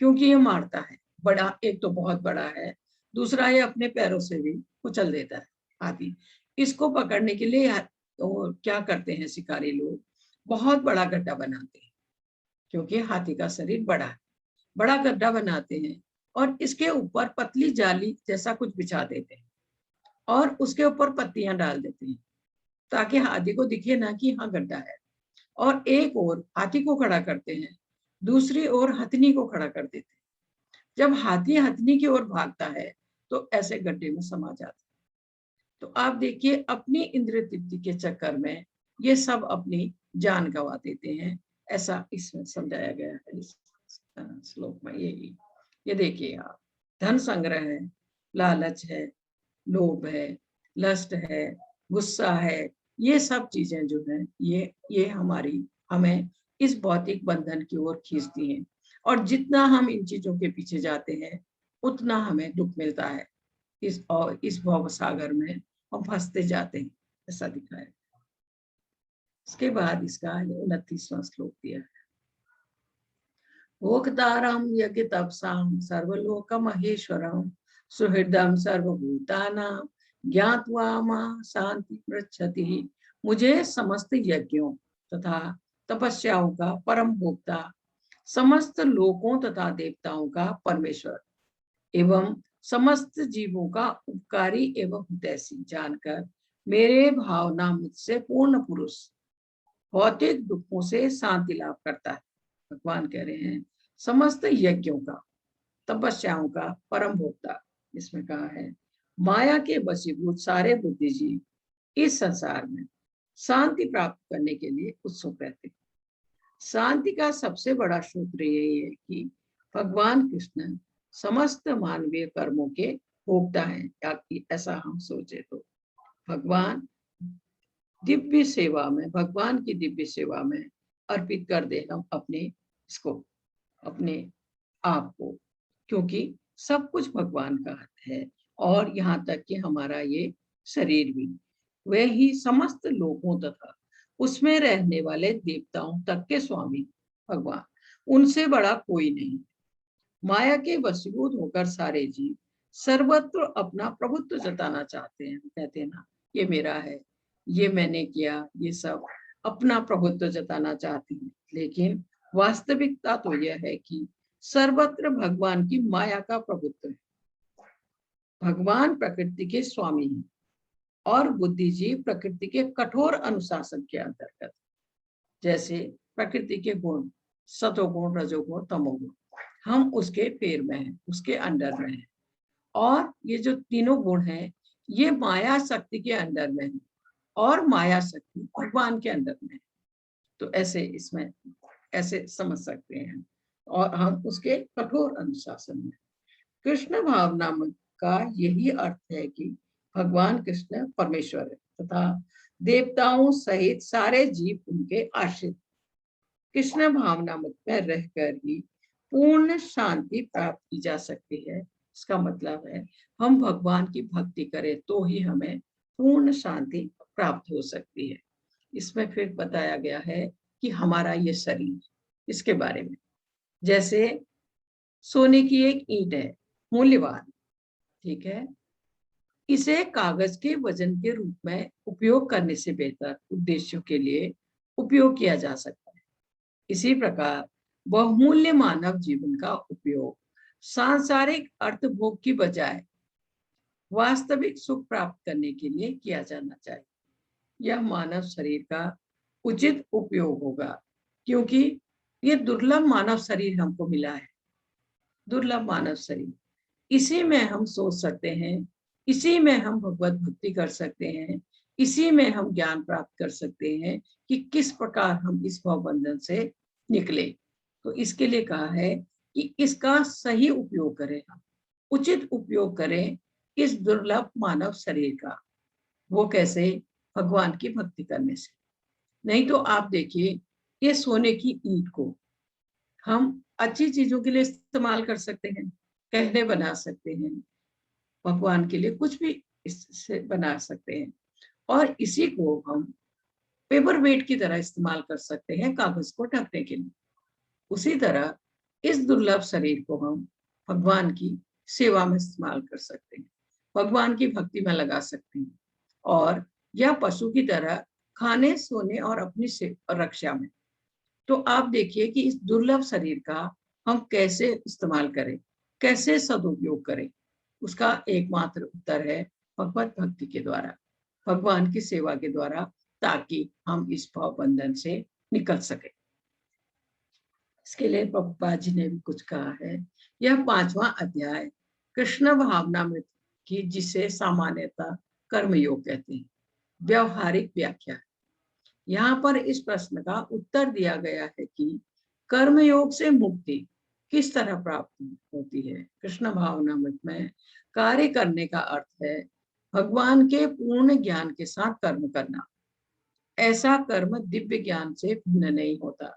क्योंकि ये मारता है। बड़ा, एक तो बहुत बड़ा है, दूसरा ये अपने पैरों से भी कुचल देता है हाथी। इसको पकड़ने के लिए तो क्या करते हैं शिकारी लोग, बहुत बड़ा गड्ढा बनाते हैं, क्योंकि हाथी का शरीर बड़ा है। बड़ा गड्ढा बनाते हैं और इसके ऊपर पतली जाली जैसा कुछ बिछा देते हैं और उसके ऊपर पत्तियां डाल देते हैं, ताकि हाथी को दिखे ना कि हाँ गड्ढा है। और एक ओर हाथी को खड़ा करते हैं, दूसरी ओर हथनी को खड़ा कर देते हैं। जब हाथी हथनी की ओर भागता है तो ऐसे गड्ढे में समा जाता है। तो आप देखिए, अपनी इंद्रिय तृप्ति के चक्कर में ये सब अपनी जान गंवा देते हैं। ऐसा इसमें समझाया गया है इस श्लोक में। ये देखिए आप, धन संग्रह है, लालच है, लोभ है, लस्ट है, गुस्सा है, ये सब चीजें जो है ये हमें इस भौतिक बंधन की ओर खींचती हैं। और जितना हम इन चीजों के पीछे जाते हैं, उतना हमें दुख मिलता है। इस भव सागर में हम फंसते जाते हैं, ऐसा दिखाया। इसके बाद इसका 29वां श्लोक दिया है। भोक्तारं यज्ञ तपसां सर्वलोक महेश्वरं सुहृदं सर्वभूतानां ज्ञात्वा मां शांति पृच्छति। मुझे समस्त यज्ञों तथा तपस्याओं का परम भोक्ता, समस्त लोकों तथा देवताओं का परमेश्वर एवं समस्त जीवों का उपकारी एवं हितैषी जानकर मेरे भावना मुझसे पूर्ण पुरुष भौतिक दुखों से शांति लाभ करता है। भगवान कह रहे हैं समस्त यज्ञों का, तपस्याओं का परम भोक्ता, इसमें कहा है माया के वशीभूत सारे बुद्धिजीव इस संसार में शांति प्राप्त करने के लिए उत्सुक रहते हैं। शांति का सबसे बड़ा सूत्र यही है कि भगवान कृष्ण समस्त मानवीय कर्मों के भोक्ता हैं, या कि ऐसा हम सोचे तो भगवान दिव्य सेवा में, भगवान की दिव्य सेवा में अर्पित कर दे हम अपने इसको, अपने आप को, क्योंकि सब कुछ भगवान का है और यहाँ तक कि हमारा ये शरीर भी, वे ही समस्त लोगों तथा उसमें रहने वाले देवताओं तक के स्वामी भगवान, उनसे बड़ा कोई नहीं। माया के वशीभूत होकर सारे जीव सर्वत्र अपना प्रभुत्व जताना चाहते हैं, कहते हैं ना ये मेरा है, ये मैंने किया, ये सब अपना प्रभुत्व जताना चाहते हैं। लेकिन वास्तविकता तो यह है कि सर्वत्र भगवान की माया का प्रभुत्व है। भगवान प्रकृति के स्वामी हैं और बुद्धिजीव प्रकृति के कठोर अनुशासन के अंतर्गत, जैसे प्रकृति के गुण सतोगुण, रजोगुण, तमोगुण, हम उसके पैर में हैं, उसके अंडर में हैं। और ये जो तीनों गुण हैं ये माया शक्ति के अंडर में है और माया शक्ति भगवान के अंदर में है। तो ऐसे इसमें ऐसे समझ सकते हैं और हम उसके कठोर अनुशासन में। कृष्ण भावना का यही अर्थ है कि भगवान कृष्ण परमेश्वर है तथा देवताओं सहित सारे जीव उनके आश्रित। कृष्ण भावना में रहकर ही पूर्ण शांति प्राप्त की जा सकती है। इसका मतलब है हम भगवान की भक्ति करें तो ही हमें पूर्ण शांति प्राप्त हो सकती है। इसमें फिर बताया गया है कि हमारा ये शरीर, इसके बारे में, जैसे सोने की एक ईंट है, मूल्यवान, ठीक है, इसे कागज के वजन के रूप में उपयोग करने से बेहतर उद्देश्यों के लिए उपयोग किया जा सकता है। इसी प्रकार बहुमूल्य मानव जीवन का उपयोग सांसारिक अर्थ भोग की बजाय वास्तविक सुख प्राप्त करने के लिए किया जाना चाहिए। यह मानव शरीर का उचित उपयोग होगा, क्योंकि ये दुर्लभ मानव शरीर हमको मिला है, दुर्लभ मानव शरीर। इसी में हम सोच सकते हैं, इसी में हम भगवत भक्ति कर सकते हैं, इसी में हम ज्ञान प्राप्त कर सकते हैं कि किस प्रकार हम इस भवबंधन से निकले। तो इसके लिए कहा है कि इसका सही उपयोग करें, हम उचित उपयोग करें इस दुर्लभ मानव शरीर का। वो कैसे? भगवान की भक्ति करने से। नहीं तो आप देखिए, ये सोने की ईंट को हम अच्छी चीजों के लिए इस्तेमाल कर सकते हैं, गहने बना सकते हैं, भगवान के लिए कुछ भी इससे बना सकते हैं, और इसी को हम पेपर वेट की तरह इस्तेमाल कर सकते हैं कागज को ढकने के लिए। उसी तरह इस दुर्लभ शरीर को हम भगवान की सेवा में इस्तेमाल कर सकते हैं, भगवान की भक्ति में लगा सकते हैं, और यह पशु की तरह खाने, सोने और अपनी रक्षा में। तो आप देखिए कि इस दुर्लभ शरीर का हम कैसे इस्तेमाल करें, कैसे सदुपयोग करें। उसका एकमात्र उत्तर है भगवत भक्ति के द्वारा, भगवान की सेवा के द्वारा, ताकि हम इस भाव बंधन से निकल सके। इसके लिए प्रभुपाद जी ने भी कुछ कहा है। यह 5वां अध्याय कृष्ण भावनामृत की, जिसे सामान्यतः कर्मयोग कहते हैं, व्यवहारिक व्याख्या है। यहाँ पर इस प्रश्न का उत्तर दिया गया है कि कर्मयोग से मुक्ति किस तरह प्राप्त होती है। कृष्ण भावनामृत में कार्य करने का अर्थ है भगवान के पूर्ण ज्ञान के साथ कर्म करना। ऐसा कर्म दिव्य ज्ञान से भिन्न नहीं होता।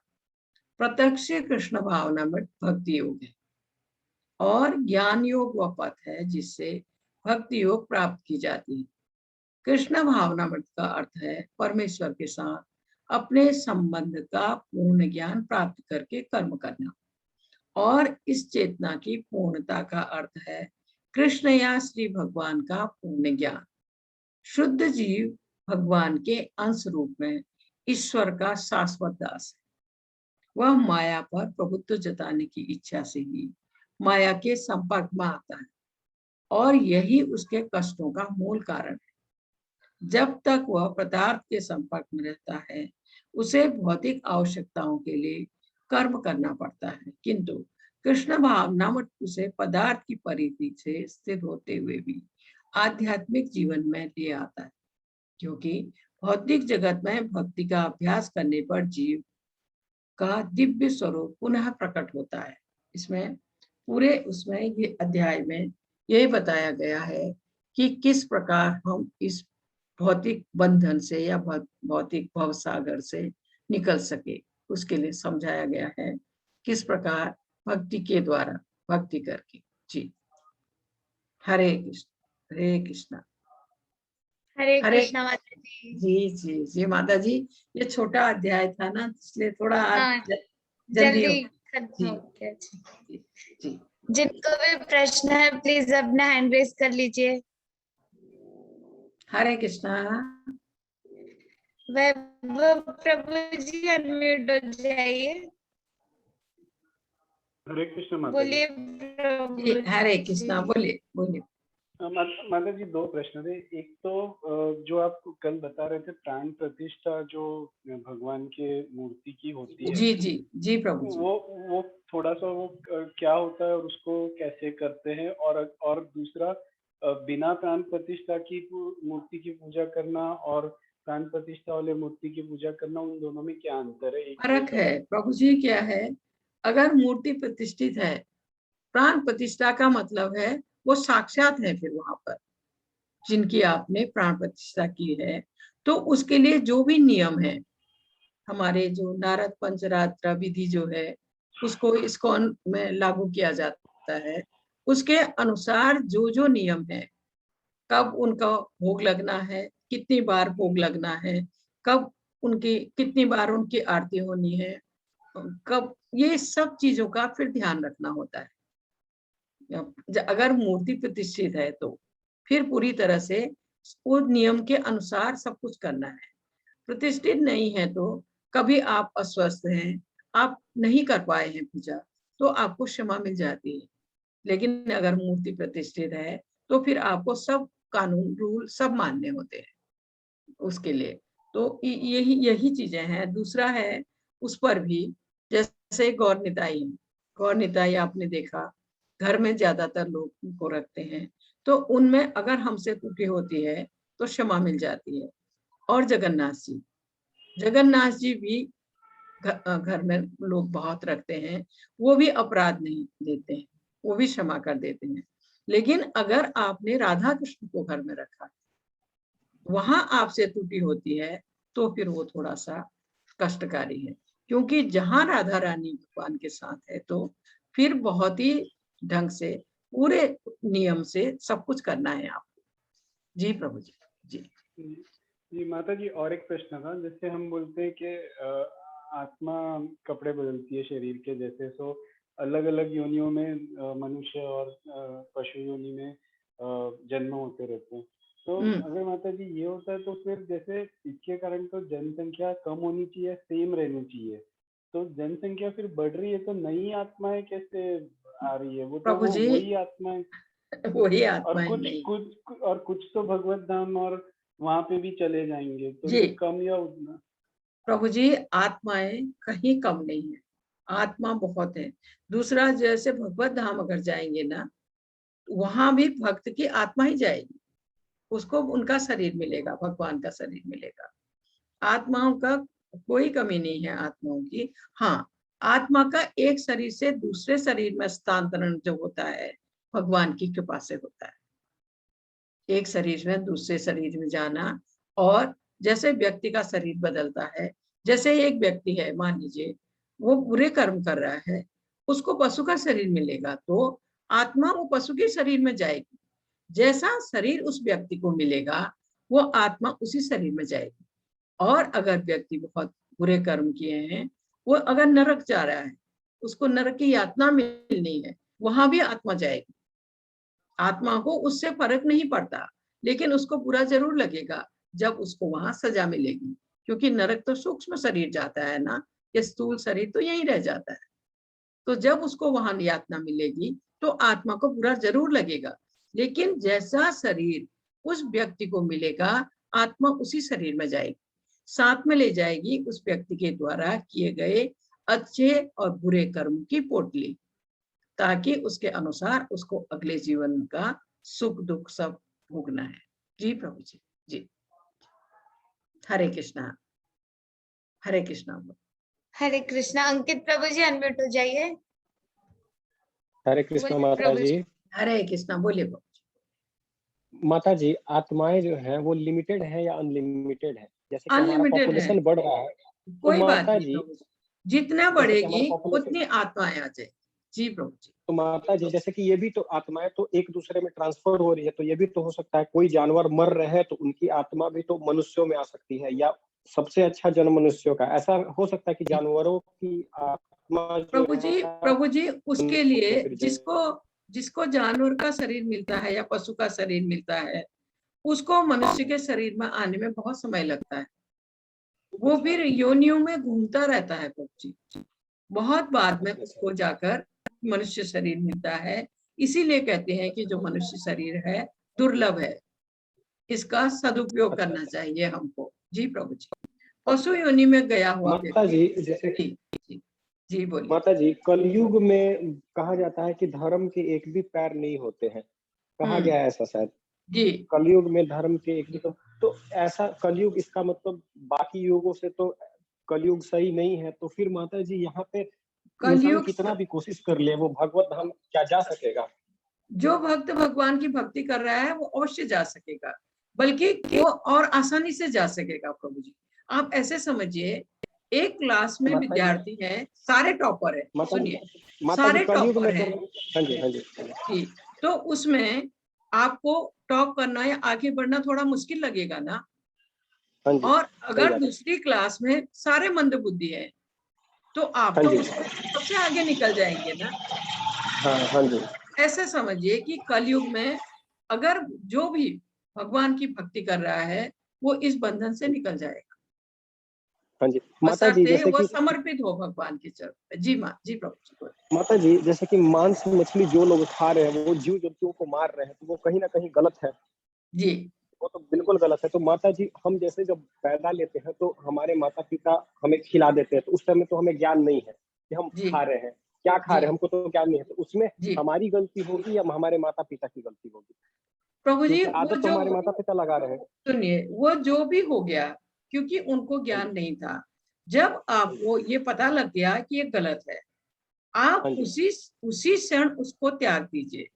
प्रत्यक्ष कृष्ण भावनामृत भक्ति योग है और ज्ञान योग वह पथ है जिससे भक्ति योग प्राप्त की जाती है। कृष्ण भावनामृत का अर्थ है परमेश्वर के साथ अपने संबंध का पूर्ण ज्ञान प्राप्त करके कर्म करना, और इस चेतना की पूर्णता का अर्थ है कृष्ण या श्री भगवान का पूर्ण ज्ञान। शुद्ध जीव भगवान के अंश रूप में ईश्वर का शाश्वत दास है। वह माया पर प्रभुत्व जताने की इच्छा से ही माया के संपर्क में आता है, और यही उसके कष्टों का मूल कारण है। जब तक वह पदार्थ के संपर्क में रहता है, उसे भौतिक आवश्यकताओं के लिए कर्म करना पड़ता है, किंतु कृष्ण भावना वस्तु से पदार्थ की परिधि से स्थित होते हुए भी आध्यात्मिक जीवन में ले आता है, क्योंकि भौतिक जगत में भक्ति का अभ्यास करने पर जीव का दिव्य स्वरूप पुनः प्रकट होता है। इसमें पूरे उसमें ये अध्याय में यही बताया गया है कि किस प्रकार हम इस भौतिक बंधन से या भौतिक भवसागर से निकल सके, उसके लिए समझाया गया है किस प्रकार भक्ति के द्वारा भक्ति करके। जी हरे कृष्ण हरे कृष्ण। हरे हरे कृष्णा माता जी। जी जी जी माता जी, ये छोटा अध्याय था ना, इसलिए थोड़ा आज हाँ, जल्दी जल्दी हो खत्म जी हो गया। जी जी। जिनको भी प्रश्न है प्लीज अपना हैंड रेज कर लीजिए। हरे कृष्णा। वैभव प्रभु जी अनम्यूट हो जाइए, हरे कृष्ण माता जी। बोलिए जी प्रभु हरे जी। कृष्णा, बोलिए बोलिए। माता जी दो प्रश्न थे। एक तो जो आप कल बता रहे थे प्राण प्रतिष्ठा जो भगवान के मूर्ति की होती है, जी जी जी प्रभु जी। वो थोड़ा सा वो क्या होता है और उसको कैसे करते हैं, और दूसरा बिना प्राण प्रतिष्ठा की मूर्ति की पूजा करना और प्राण प्रतिष्ठा वाले मूर्ति की पूजा करना, उन दोनों में क्या अंतर है? एक फर्क है प्रभु जी, क्या है, अगर मूर्ति प्रतिष्ठित है, प्राण प्रतिष्ठा का मतलब है वो साक्षात है, फिर वहां पर जिनकी आपने प्राण प्रतिष्ठा की है, तो उसके लिए जो भी नियम है, हमारे जो नारद पंचरात्र विधि जो है उसको इस्कॉन में लागू किया जाता है, उसके अनुसार जो जो नियम है, कब उनका भोग लगना है, कितनी बार भोग लगना है, कब उनकी कितनी बार उनकी आरती होनी है, कब, ये सब चीजों का फिर ध्यान रखना होता है। अगर मूर्ति प्रतिष्ठित है तो फिर पूरी तरह से उस नियम के अनुसार सब कुछ करना है। प्रतिष्ठित नहीं है तो कभी आप अस्वस्थ हैं, आप नहीं कर पाए हैं पूजा, तो आपको क्षमा मिल जाती है। लेकिन अगर मूर्ति प्रतिष्ठित है तो फिर आपको सब कानून रूल सब मानने होते हैं उसके लिए। तो यही यही चीजें हैं। दूसरा है उस पर भी, जैसे गौर निताई, गौर निताई आपने देखा घर में ज्यादातर लोग उनको रखते हैं, तो उनमें अगर हमसे त्रुटि होती है तो क्षमा मिल जाती है। और जगन्नाथ जी भी घर में लोग बहुत रखते हैं, वो भी अपराध नहीं देते हैं, वो भी क्षमा कर देते हैं। लेकिन अगर आपने राधा कृष्ण को घर में रखा, वहां आपसे त्रुटि होती है, तो फिर वो थोड़ा सा कष्टकारी है, क्योंकि जहां राधा रानी भगवान के साथ है तो फिर बहुत ही ढंग से पूरे नियम से सब कुछ करना है आपको। जी प्रभु जी। जी जी माता जी, और एक प्रश्न था। जैसे हम बोलते हैं कि आत्मा कपड़े बदलती है शरीर के जैसे, सो अलग अलग योनियों में मनुष्य और पशु योनि में जन्म होते रहते हैं। तो अगर माता जी ये होता है तो फिर जैसे इसके कारण तो जनसंख्या कम होनी चाहिए, सेम रहनी चाहिए, तो जनसंख्या फिर बढ़ रही है तो नई आत्माएं कैसे आ रही है? वो तो प्रभु जी, वही आत्माएं, वही और आत्माएं कुछ नहीं। कुछ तो भगवत धाम और वहां पे भी चले जाएंगे, तो जी ये कम या उतना? प्रभु जी, आत्माएं कहीं कम नहीं है, आत्मा बहुत है। दूसरा, जैसे भगवत धाम अगर जाएंगे ना, वहां भी भक्त की आत्मा ही जाएगी, उसको उनका शरीर मिलेगा, भगवान का शरीर मिलेगा। आत्माओं का कोई कमी नहीं है, आत्माओं की। हाँ, आत्मा का एक शरीर से दूसरे शरीर में स्थानांतरण जो होता है, भगवान की कृपा से होता है। एक शरीर में दूसरे शरीर में जाना, और जैसे व्यक्ति का शरीर बदलता है, जैसे एक व्यक्ति है, मान लीजिए वो बुरे कर्म कर रहा है, उसको पशु का शरीर मिलेगा, तो आत्मा वो पशु के शरीर में जाएगी। जैसा शरीर उस व्यक्ति को मिलेगा, वो आत्मा उसी शरीर में जाएगी। और अगर व्यक्ति बहुत बुरे कर्म किए हैं, वो अगर नरक जा रहा है, उसको नरक की यातना मिलनी है, वहां भी आत्मा जाएगी। आत्मा को उससे फर्क नहीं पड़ता, लेकिन उसको बुरा जरूर लगेगा जब उसको वहां सजा मिलेगी, क्योंकि नरक तो सूक्ष्म शरीर जाता है ना, ये स्थूल शरीर तो यहीं रह जाता है। तो जब उसको वहां यातना मिलेगी तो आत्मा को बुरा जरूर लगेगा, लेकिन जैसा शरीर उस व्यक्ति को मिलेगा, आत्मा उसी शरीर में जाएगी, साथ में ले जाएगी उस व्यक्ति के द्वारा किए गए अच्छे और बुरे कर्म की पोटली। ताकि उसके अनुसार उसको अगले जीवन का सुख दुख सब भोगना है। जी प्रभु जी। जी हरे कृष्णा। हरे कृष्णा। हरे कृष्णा। अंकित प्रभु जी अनम्यूट हो जाइए। हरे कृष्णा बोलिए माता प्रभु जी। हरे कृष्णा। बोलिए प्रभु जी। माता जी, आत्माएं जो है वो लिमिटेड है या अनलिमिटेड है? जैसे कि हमारा अनलिमिटेड है, पॉपुलेशन बढ़ रहा है, तो कोई बात माता नहीं जी, प्रभु जी, जितना जैसे कि बढ़ेगी हमारा पॉपुलेशन, उतनी आत्माएं आ जाए। जी प्रभु जी। तो माता जी जैसे कि ये भी तो आत्माएं तो एक दूसरे में ट्रांसफर हो रही है, तो ये भी तो हो सकता है कोई जानवर मर रहे हैं तो उनकी आत्मा भी तो मनुष्यों में आ सकती है, या सबसे अच्छा जन्म मनुष्यों का, ऐसा हो सकता है कि जानवरों की आत्मा जो प्रभु जी उसके लिए फिर जिसको जिसको जानवर का शरीर मिलता है या पशु का शरीर मिलता है, उसको मनुष्य के शरीर में आने में बहुत समय लगता है। वो फिर योनियों में घूमता रहता है प्रभु जी, बहुत बाद में उसको जाकर मनुष्य शरीर मिलता है। इसीलिए कहते हैं कि जो मनुष्य शरीर है दुर्लभ है, इसका सदुपयोग करना चाहिए हमको। जी प्रभु जी। पशु योनि में गया हुआ माता जी जैसे जी जी बोलिए। माता जी, कलयुग में कहा जाता है कि धर्म के एक भी पैर नहीं होते हैं, कहा गया है ऐसा शायद। जी कलयुग में धर्म के एक भी तो ऐसा कलयुग, इसका मतलब बाकी युगों से तो कलयुग सही नहीं है, तो फिर माता जी यहाँ पे इंसान कलयुग कितना भी कोशिश कर ले वो भगवत धाम क्या जा सकेगा? जो भक्त भगवान की भक्ति कर रहा है वो अवश्य जा सकेगा, बल्कि वो और आसानी से जा सकेगा प्रभु जी। आप ऐसे समझिए, एक क्लास में विद्यार्थी है, सारे टॉपर है, सुनिए सारे टॉपर है। हाँ जी, हाँ जी, जी, तो उसमें आपको टॉप करना या आगे बढ़ना थोड़ा मुश्किल लगेगा ना। हाँ जी, और सही अगर बात है। दूसरी क्लास में सारे मंद बुद्धि है तो आप हाँ तो जी, सबसे आगे निकल जाएंगे ना। हाँ, हाँ जी, ऐसे समझिए कि कलयुग में अगर जो भी भगवान की भक्ति कर रहा है वो इस बंधन से निकल जाएगा, हाँ जी। माता जी बशर्ते जैसे वो कि समर्पित हो भगवान के चरण पे। जी माँ जी प्रभु जी बोलिए। माता जी जैसे कि मांस मछली जो लोग खा रहे हैं वो जीव जंतुओं को मार रहे हैं, तो वो कहीं ना कहीं गलत है, जी वो तो बिल्कुल गलत है। तो माता जी, हम जैसे जब पैदा लेते हैं तो हमारे माता पिता हमें खिला देते हैं, तो उस समय तो हमें ज्ञान नहीं है कि हम जी खा रहे हैं, क्या खा रहे हैं, हमको तो ज्ञान नहीं है। तो उसमें जी हमारी गलती होगी या हमारे माता पिता की गलती होगी? प्रभु जी, क्योंकि वो आदत तो जो हमारे माता पिता लगा रहे हैं। सुनिए, वो जो भी हो गया, क्योंकि उनको ज्ञान नहीं था। जब आपको ये पता लग गया कि ये गलत है, आप हाँ जी, उसी क्षण उसको त्याग दीजिए जी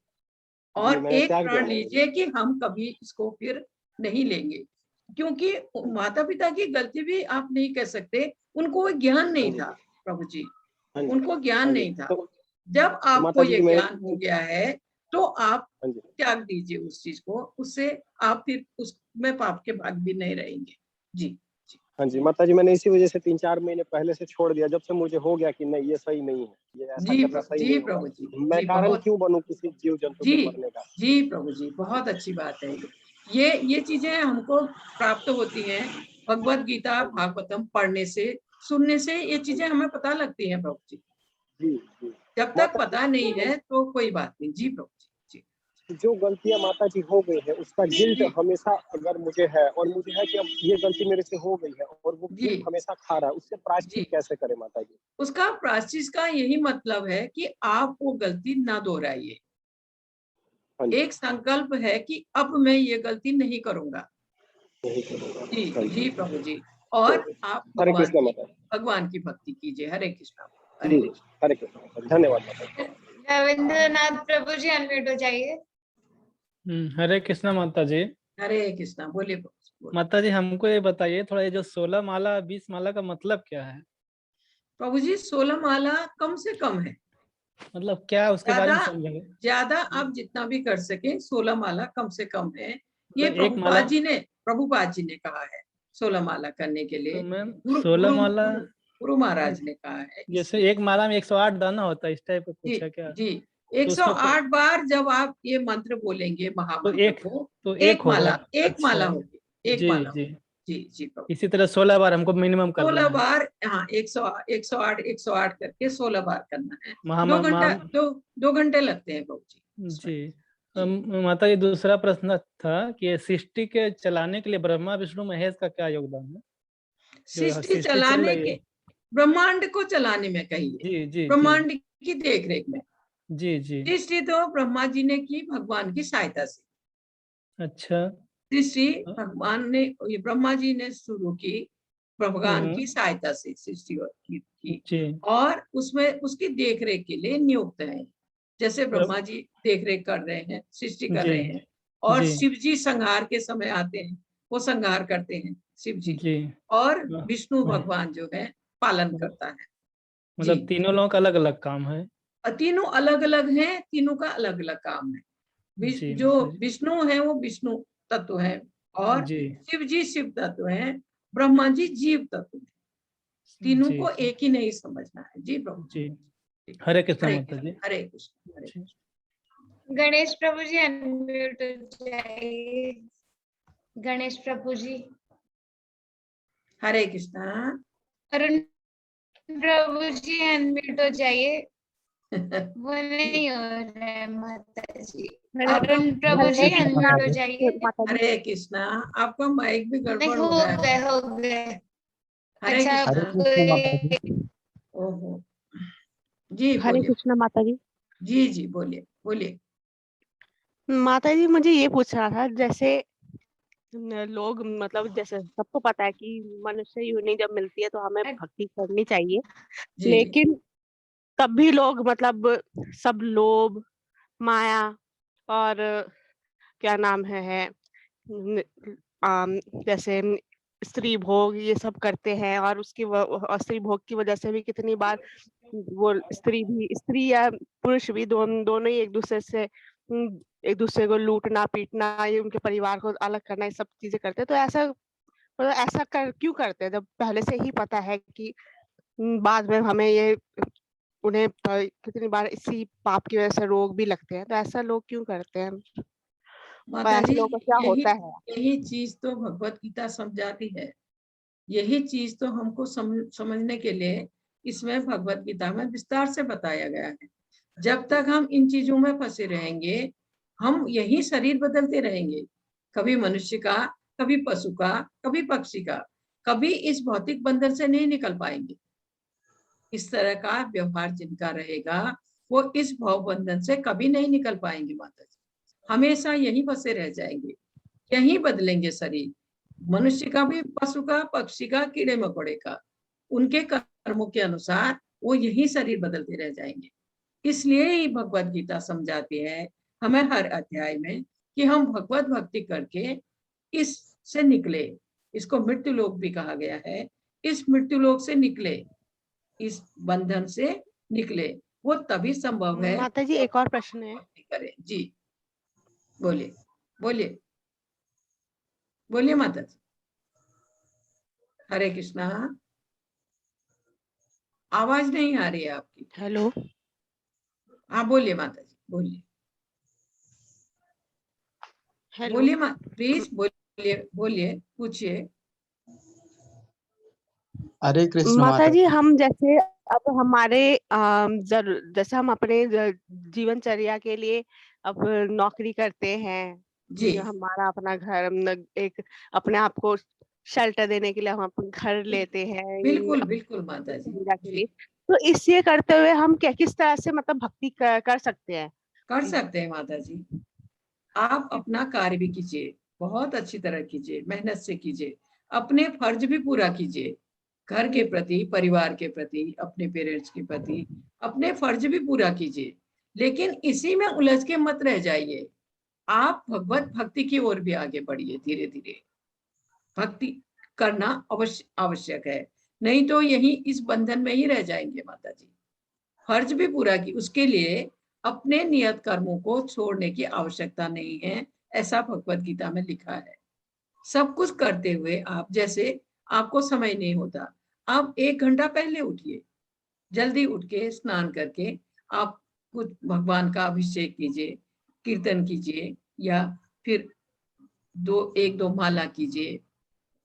और मैंने एक त्याग दिया प्रण माता जी। लीजिए कि हम कभी इसको फिर नहीं लेंगे। क्योंकि माता पिता की गलती भी आप नहीं कह सकते, उनको वो ज्ञान हाँ नहीं जी, था प्रभु जी, हाँ जी, उनको ज्ञान हाँ जी। नहीं था। तो जब आपको माता ये जी मैं, ज्ञान हो गया है तो आप हाँ जी, त्याग दीजिए उस चीज को, उससे आप फिर उसमें पाप के भाग भी नहीं रहेंगे। जी जी हाँ जी माता जी, मैंने इसी वजह से 3-4 महीने पहले से छोड़ दिया, जब से मुझे हो गया कि नहीं ये सही नहीं है, ये ऐसा करना सही जी नहीं होगा। प्रभु जी। मैं जी कारण बहुत क्यों बनूं किसी जीव जंतु जी के मरने का? जी प्रभु जी, बहुत अच्छी बात है। ये चीजें हमको प्राप्त होती हैं भगवत गीता हाँ जी, भागवतम पढ़ने से, सुनने से ये चीजें हमें पता लगती हैं प्रभु जी। जी, जी। जब तक माता पता नहीं है तो कोई बात नहीं। जी प्रभु जी। जी, जो गलतियाँ माता जी हो गई है उसका गिल्ट जी हमेशा अगर मुझे है, और मुझे है कि अब ये गलती मेरे से हो गई है और वो जी गिल्ट हमेशा खा रहा है, उससे प्रायश्चित जी कैसे करें माता जी? उसका प्रायश्चित का यही मतलब है कि आप वो गलती ना दोहराइए। हाँ जी, एक संकल्प है कि अब मैं ये गलती नहीं करूंगा। यही करूँगा। जी हाँ जी जी, प्रभु जी। तो और आप हरे कृष्णा माता जी। भगवान की भक्ति कीजिए। हरे कृष्णा। हरे जी, कृष्णा। हरे कृष्णा माता जी। धन्यवाद माता जी। रविंद्रनाथ प्रभु जी अनम्यूट हो जाइए। हरे कृष्णा माता जी। हरे कृष्णा। बोलिए प्रभु जी, बोलिए। माता जी हमको ये बताइए थोड़ा, ये जो 16 माला 20 माला का मतलब क्या है? प्रभु जी 16 माला कम से कम है, मतलब क्या उसके बारे ज्यादा में समझेंगे? ज्यादा आप जितना भी कर सके 16 माला कम से कम है। ये मतलब एक माला, प्रभुपाद जी ने कहा है 16 माला करने के लिए। तो मैम गुरु 16 गुरु माला, गुरु गुरु महाराज ने कहा है जैसे इसलिए। एक माला में 108 दाना होता है, इस टाइप का जी कुछ है क्या? जी तो उसमें 108 बार जब आप ये मंत्र बोलेंगे तो महामंत्र एक को, तो एक हो माला गया। एक अच्छा, माला होगी, एक जी माला जी। होगी। जी जी प्रभु। इसी तरह 16 बार हमको मिनिमम करना 16 है। बार, हाँ 108 करके 16 बार करना है। महा 2 घंटा, महा 2 घंटे लगते हैं प्रभु जी इसमें। जी। जी माता जी दूसरा प्रश्न था कि ये सृष्टि के चलाने के लिए ब्रह्मा विष्णु महेश का क्या योगदान है? जो सृष्टि सृष्टि चल चलाने रही के, है। ब्रह्मांड को चलाने में कहिए, जी जी जी। ब्रह्मांड की देख रेख में। जी जी। सृष्टि तो ब्रह्मा जी ने की भगवान की सहायता से। अच्छा। सृष्टि भगवान ने, ये ब्रह्मा जी ने शुरू की भगवान की सहायता से सृष्टि की जी। और उसमें उसकी देखरेख के लिए नियुक्त है। जैसे ब्रह्मा जी देखरेख कर रहे हैं, सृष्टि कर जी रहे हैं, और जी शिव जी संहार के समय आते हैं, वो संहार करते हैं शिव जी, जी। और हाँ, विष्णु हाँ, भगवान जो है पालन मतलब करता है। जी, मतलब तीनों लोगों का अलग अलग काम है। तीनों अलग अलग हैं, तीनों का अलग अलग काम है। जी जो माता जी। विष्णु है वो विष्णु तत्व है, और जी शिव जी शिव तत्व है, ब्रह्मा जी जीव तत्व है। तीनों जी को जी एक ही नहीं समझना है। जी प्रभु। जी। हरे कृष्ण हरे माता जी। कृष्ण, हरे कृष्ण, हरे जी। कृष्ण। गणेश प्रभु जी अनम्यूट हो जाइए। गणेश प्रभु जी। हरे कृष्णा। अरुण प्रभु जी अनम्यूट हो जाइए। वो नहीं हो रहा है माता जी। आपका अरुण प्रभु हरे जी कृष्ण अनम्यूट हो जाइए। माता जी। हरे कृष्णा, आपका माइक भी नहीं, गड़बड़ हो हो रहा है। गए हो गए। हरे अच्छा हरे कृष्णा। कृष्ण माता जी। ओहो, जी हरे बोलिए। कृष्ण माता जी। जी जी बोलिए बोलिए। माता जी मुझे ये पूछना था, जैसे लोग मतलब जैसे सबको पता है कि मनुष्य योनि जब मिलती है तो हमें भक्ति करनी चाहिए, जी जी लेकिन तब भी लोग मतलब सब लोभ, माया और क्या नाम है न- जैसे स्त्री भोग ये सब करते हैं, और और स्त्री भोग की वजह से भी कितनी बार वो स्त्री या पुरुष भी दोनों ही एक दूसरे को लूटना पीटना, ये उनके परिवार को अलग करना, ये सब चीजें करते हैं। तो ऐसा मतलब ऐसा क्यों करते हैं, जब पहले से ही पता है कि बाद में हमें ये उन्हें कितनी बार इसी पाप की वजह से रोग भी लगते हैं, तो ऐसा लोग क्यों करते हैं और माता ऐसे जी, लोगों का क्या यही होता है? यही चीज तो भगवत गीता समझाती है। यही चीज तो हमको समझने के लिए इसमें भगवत गीता में विस्तार से बताया गया है। जब तक हम इन चीजों में फंसे रहेंगे, हम यही शरीर बदलते रहेंगे, कभी मनुष्य का, कभी पशु का, कभी पक्षी का, कभी इस भौतिक बंधन से नहीं निकल पाएंगे। इस तरह का व्यवहार जिनका रहेगा वो इस भव बंधन से कभी नहीं निकल पाएंगे माता जी, हमेशा यही फंसे रह जाएंगे, यही बदलेंगे शरीर, मनुष्य का भी, पशु का, पक्षी का, कीड़े मकोड़े का, उनके कर्मों के अनुसार वो यही शरीर बदलते रह जाएंगे। इसलिए ही भगवत गीता समझाती है हमें हर अध्याय में कि हम भगवत भक्ति करके इससे निकले। इसको मृत्यु लोक भी कहा गया है। इस मृत्यु लोक से निकले, इस बंधन से निकले, वो तभी संभव है माता जी एक और प्रश्न है। भक्ति करें। जी बोलिए बोलिए बोलिए माता जी। हरे कृष्णा, आवाज नहीं आ रही है आपकी। हेलो। हाँ बोलिए माता जी, बोलिए हेलो। बोलिए प्लीज बोलिए बोलिए, पूछिए। हरे कृष्ण माता माता जी जी। हम जैसे अब हमारे जैसे हम अपने जीवनचर्या के लिए अब नौकरी करते हैं, जी हमारा अपना घर एक अपने आप को शेल्टर देने के लिए हम अपना घर लेते हैं बिल्कुल अपनी बिल्कुल माता जी। सुविधा के जी लिए। तो इसे करते हुए हम क्या किस तरह से मतलब भक्ति कर सकते हैं? कर सकते हैं माता जी। आप अपना कार्य भी कीजिए, बहुत अच्छी तरह कीजिए, मेहनत से कीजिए, अपने फर्ज भी पूरा कीजिए, घर के प्रति, परिवार के प्रति, अपने पेरेंट्स के प्रति अपने फर्ज भी पूरा कीजिए, लेकिन इसी में उलझ के मत रह जाइए। आप भगवत भक्ति की ओर भी आगे बढ़िए, धीरे धीरे भक्ति करना आवश्यक है, नहीं तो यही इस बंधन में ही रह जाएंगे माता जी। फर्ज भी पूरा की, उसके लिए अपने नियत कर्मों को छोड़ने की आवश्यकता नहीं है, ऐसा भगवत गीता में लिखा है। सब कुछ करते हुए आप, जैसे आपको समय नहीं होता, आप 1 घंटा पहले उठिए, जल्दी उठ के स्नान करके आप कुछ भगवान का अभिषेक कीजिए, कीर्तन कीजिए, या फिर 1-2 माला कीजिए,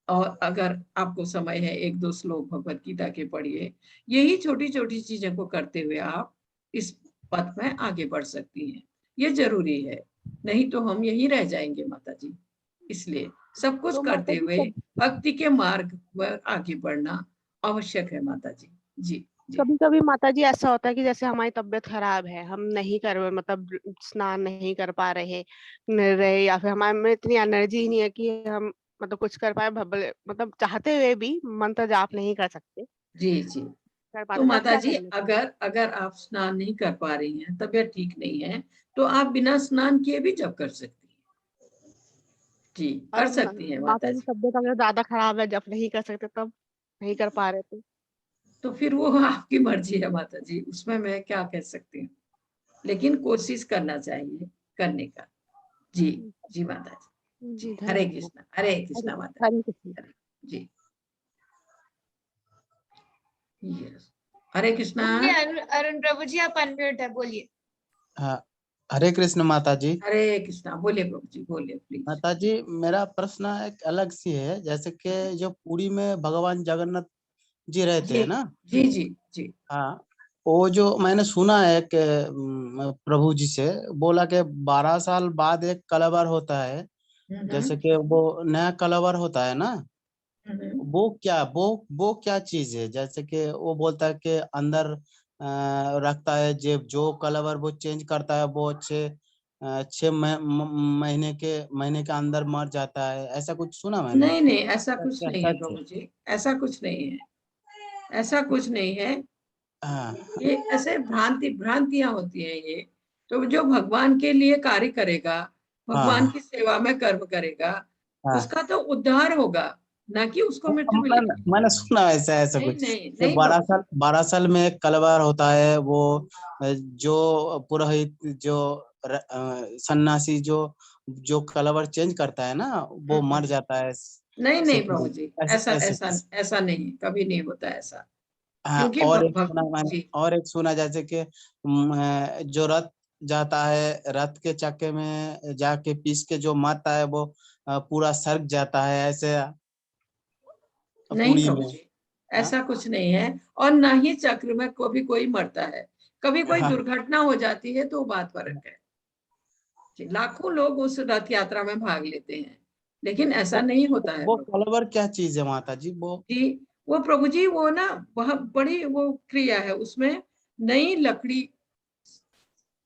और अगर आपको समय है 1-2 श्लोक भगवत गीता के पढ़िए। यही छोटी छोटी चीजों को करते हुए आप इस पथ में आगे बढ़ सकती हैं, ये जरूरी है, नहीं तो हम यहीं रह जाएंगे माता जी। इसलिए सब कुछ तो माता करते जी हुए भक्ति के मार्ग पर आगे बढ़ना आवश्यक है माता जी। जी कभी कभी माता जी ऐसा होता है कि जैसे हमारी तबीयत खराब है, हम नहीं कर मतलब स्नान नहीं कर पा रहे या फिर हमारे में इतनी एनर्जी ही नहीं है कि हम मतलब कुछ कर पाए, मतलब चाहते हुए भी मंत्र जाप नहीं कर सकते, जी जी। कर तो पाते, तब माता क्या जी करना चाहिए? अगर आप स्नान नहीं कर पा रही हैं, तबीयत ठीक नहीं है, तो आप बिना स्नान किए भी जप कर सकती हैं। जी, कर और सकती हैं माता माता जी जी। तबीयत अगर ज्यादा खराब है, जप नहीं कर सकते, तब नहीं कर पा रहे थे? तो फिर वो आपकी मर्जी है माता जी, उसमें मैं क्या कह सकती हूँ, लेकिन कोशिश करना चाहिए करने का। जी जी माता जी। जी, जी, धन्यवाद। हरे हरे कृष्णा माता हरे कृष्ण। जी। जी यस, हरे कृष्णा। बोलिए अरुण प्रभु जी, आप अनम्यूट है, बोलिए। हाँ, हरे कृष्ण माता जी। हरे कृष्णा, बोलिए प्रभु जी, बोलिए प्लीज। माता जी, मेरा प्रश्न एक अलग सी है। जैसे कि जो पुरी में भगवान जगन्नाथ जी रहते जी हैं ना। जी जी जी। हाँ, वो जो मैंने सुना है कि प्रभु जी से बोला कि 12 साल बाद एक कलवर होता है। जैसे कि वो नया कलवर होता है ना, वो क्या चीज है? जैसे कि वो बोलता है कि अंदर रखता है, जो कलवर वो चेंज करता है वो 6 महीने के अंदर मर जाता है, ऐसा कुछ सुना मैंने। नहीं नहीं, ऐसा क्या कुछ क्या नहीं है सच है? प्रभु जी, ऐसा कुछ नहीं है, ऐसा कुछ नहीं है। हाँ ये ऐसे भ्रांतियां होती हैं ये। तो जो भगवान के लिए कार्य करेगा, भगवान हाँ की सेवा में कर्म करेगा, हाँ। उसका तो उद्धार होगा, ना कि उसको मृत्यु मिलेगी। मैंने सुना ऐसा नहीं कुछ नहीं कि नहीं प्रभु जी। 12 साल में एक कलवर होता है। वो जो पुरोहित, जो सन्यासी जो जो कलवर चेंज करता है ना, वो मर जाता है। नहीं ऐसे नहीं प्रभु जी, ऐसा ऐसे ऐसा कुछ। ऐसा नहीं, कभी नहीं होता ऐसा। हाँ, क्योंकि और एक सुना मैंने, जी और एक सुना जैसे कि जो रथ जाता है, रथ के चक्के में जाके पीस के जो मरता है वो पूरा सर्ग जाता है, ऐसे नहीं पुरी प्रभु में। जी, हाँ ऐसा कुछ नहीं है। और ना ही चक्र में कभी कोई मरता है, कभी कोई हाँ दुर्घटना हो जाती है तो बात फर्क है। जी, लाखों लोग उस रथ यात्रा में भाग लेते हैं, लेकिन ऐसा नहीं होता है वो प्रभु कलवर क्या चीज है माता जी वो? जी। वो प्रभु जी, वो ना वह बड़ी वो क्रिया है, उसमें नई लकड़ी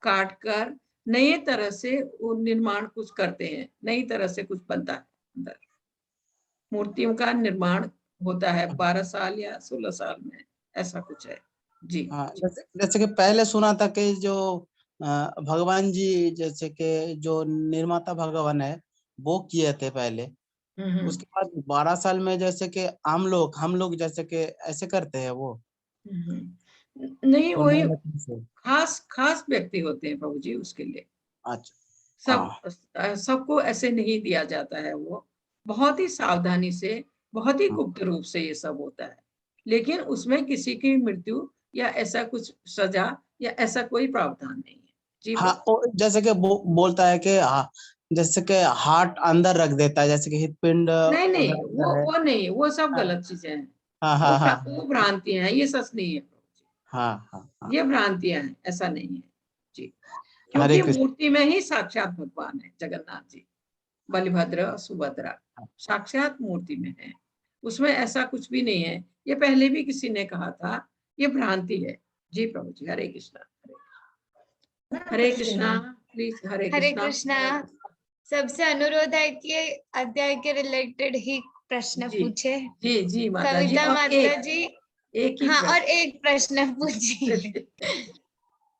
काट कर नए तरह से वो निर्माण कुछ करते हैं, नई तरह से कुछ बनता है अंदर, मूर्तियों का निर्माण होता है 12 साल या 16 साल में, ऐसा कुछ है। जी हाँ, जैसे कि पहले सुना था कि जो भगवान जी, जैसे कि जो निर्माता भगवान है वो किए थे पहले। उसके बाद 12 साल में जैसे कि हम लोग जैसे कि ऐसे करते हैं वो। नहीं, सुनने वही में कैसे? खास खास व्यक्ति होते हैं प्रभु जी उसके लिए। अच्छा। सब हाँ सबको ऐसे नहीं दिया जाता है, वो बहुत ही सावधानी से, बहुत ही गुप्त रूप से ये सब होता है। लेकिन उसमें किसी की मृत्यु या ऐसा कुछ सजा या ऐसा कोई प्रावधान नहीं है। जी हाँ, प्रभु। जैसे कि बोलता है कि हाँ, जैसे कि हार्ट अंदर रख देता है, जैसे कि हृदपिंड नहीं नहीं, उधर उधर है। वो नहीं, वो सब हाँ गलत चीजें हैं। हाँ वो हाँ हाँ वो भ्रांतियां हैं, ये सच नहीं है प्रभु जी। हाँ हाँ हाँ। ये भ्रांतियां हैं, ऐसा नहीं है। जी, हरे क्योंकि कृष्ण। मूर्ति में ही साक्षात भगवान है जगन्नाथ जी, बलभद्र और सुभद्रा साक्षात मूर्ति में है, उसमें ऐसा कुछ भी नहीं है। ये पहले भी किसी ने कहा था, ये भ्रांति है। जी प्रभु जी, हरे कृष्णा। हरे कृष्णा, प्लीज हरे हरे कृष्णा। कृष्णा। सबसे अनुरोध है कि अध्याय के रिलेटेड ही प्रश्न जी पूछे। जी जी माता जी, कविता और माता जी, एक ही हाँ, और प्रश्न। एक प्रश्न पूछिए।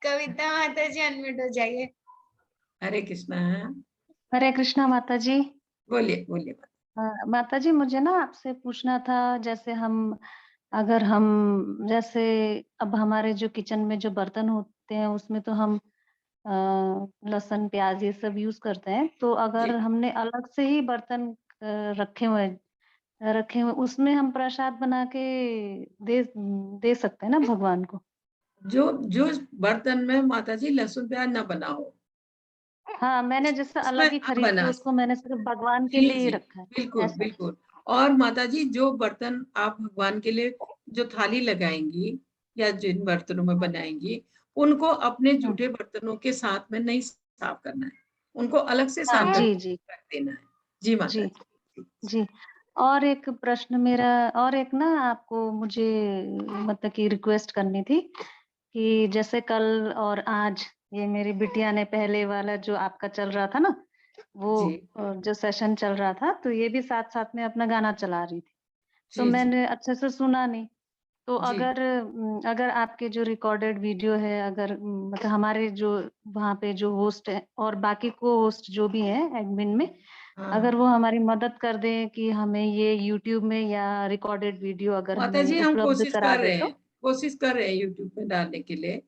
कविता माता जी, अनम्यूट हो जाइए। हरे कृष्णा। हरे कृष्णा माता जी। बोलिए बोलिए। माता जी, मुझे ना आपसे पूछना था, जैसे अगर हम जैसे अब हमारे जो किचन में जो बर्तन होते हैं उसमें तो हम लहसुन प्याज ये सब यूज करते हैं, तो अगर हमने अलग से ही बर्तन रखे हुए उसमें हम प्रसाद बना के दे दे सकते हैं ना भगवान को? जो जो बर्तन में माता जी लहसुन प्याज न बना हो, हाँ, मैंने जैसे उसमें अलग ही आप खरीद के बना। उसको मैंने सिर्फ भगवान के जी लिए ही जी, रखा है, बिल्कुल ऐसा। बिल्कुल। और माता जी, जो बर्तन आप भगवान के लिए जो थाली लगाएंगी या जिन बर्तनों में बनाएंगी, उनको अपने जूठे बर्तनों के साथ में नहीं साफ करना है, उनको अलग से हाँ साफ जी करके जी रख देना है। जी माता जी जी। जी। और एक प्रश्न मेरा, और एक ना आपको मुझे मतलब कि रिक्वेस्ट करनी थी कि जैसे कल और आज ये मेरी बिटिया ने पहले वाला जो आपका चल रहा था ना, वो जी जो सेशन चल रहा था, तो ये भी साथ-साथ में अपना गाना चला रही थी। तो जी जी मैंने अच्छे से सुना नहीं। तो जी अगर आपके जो रिकॉर्डेड वीडियो है, अगर मतलब हमारे जो वहाँ पे जो होस्ट है और बाकी को-होस्ट जो भी हैं एडमिन में, अगर हाँ वो हमारी मदद कर दें कि हमें ये यूट्यूब में या रिकॉर्डेड वीडियो अगर माता हमें जी, हम उपलब्ध कोशिश करा कर दें रहे तो। हैं, कोशिश कर रहे हैं यूट्यूब पे डालने के लिए।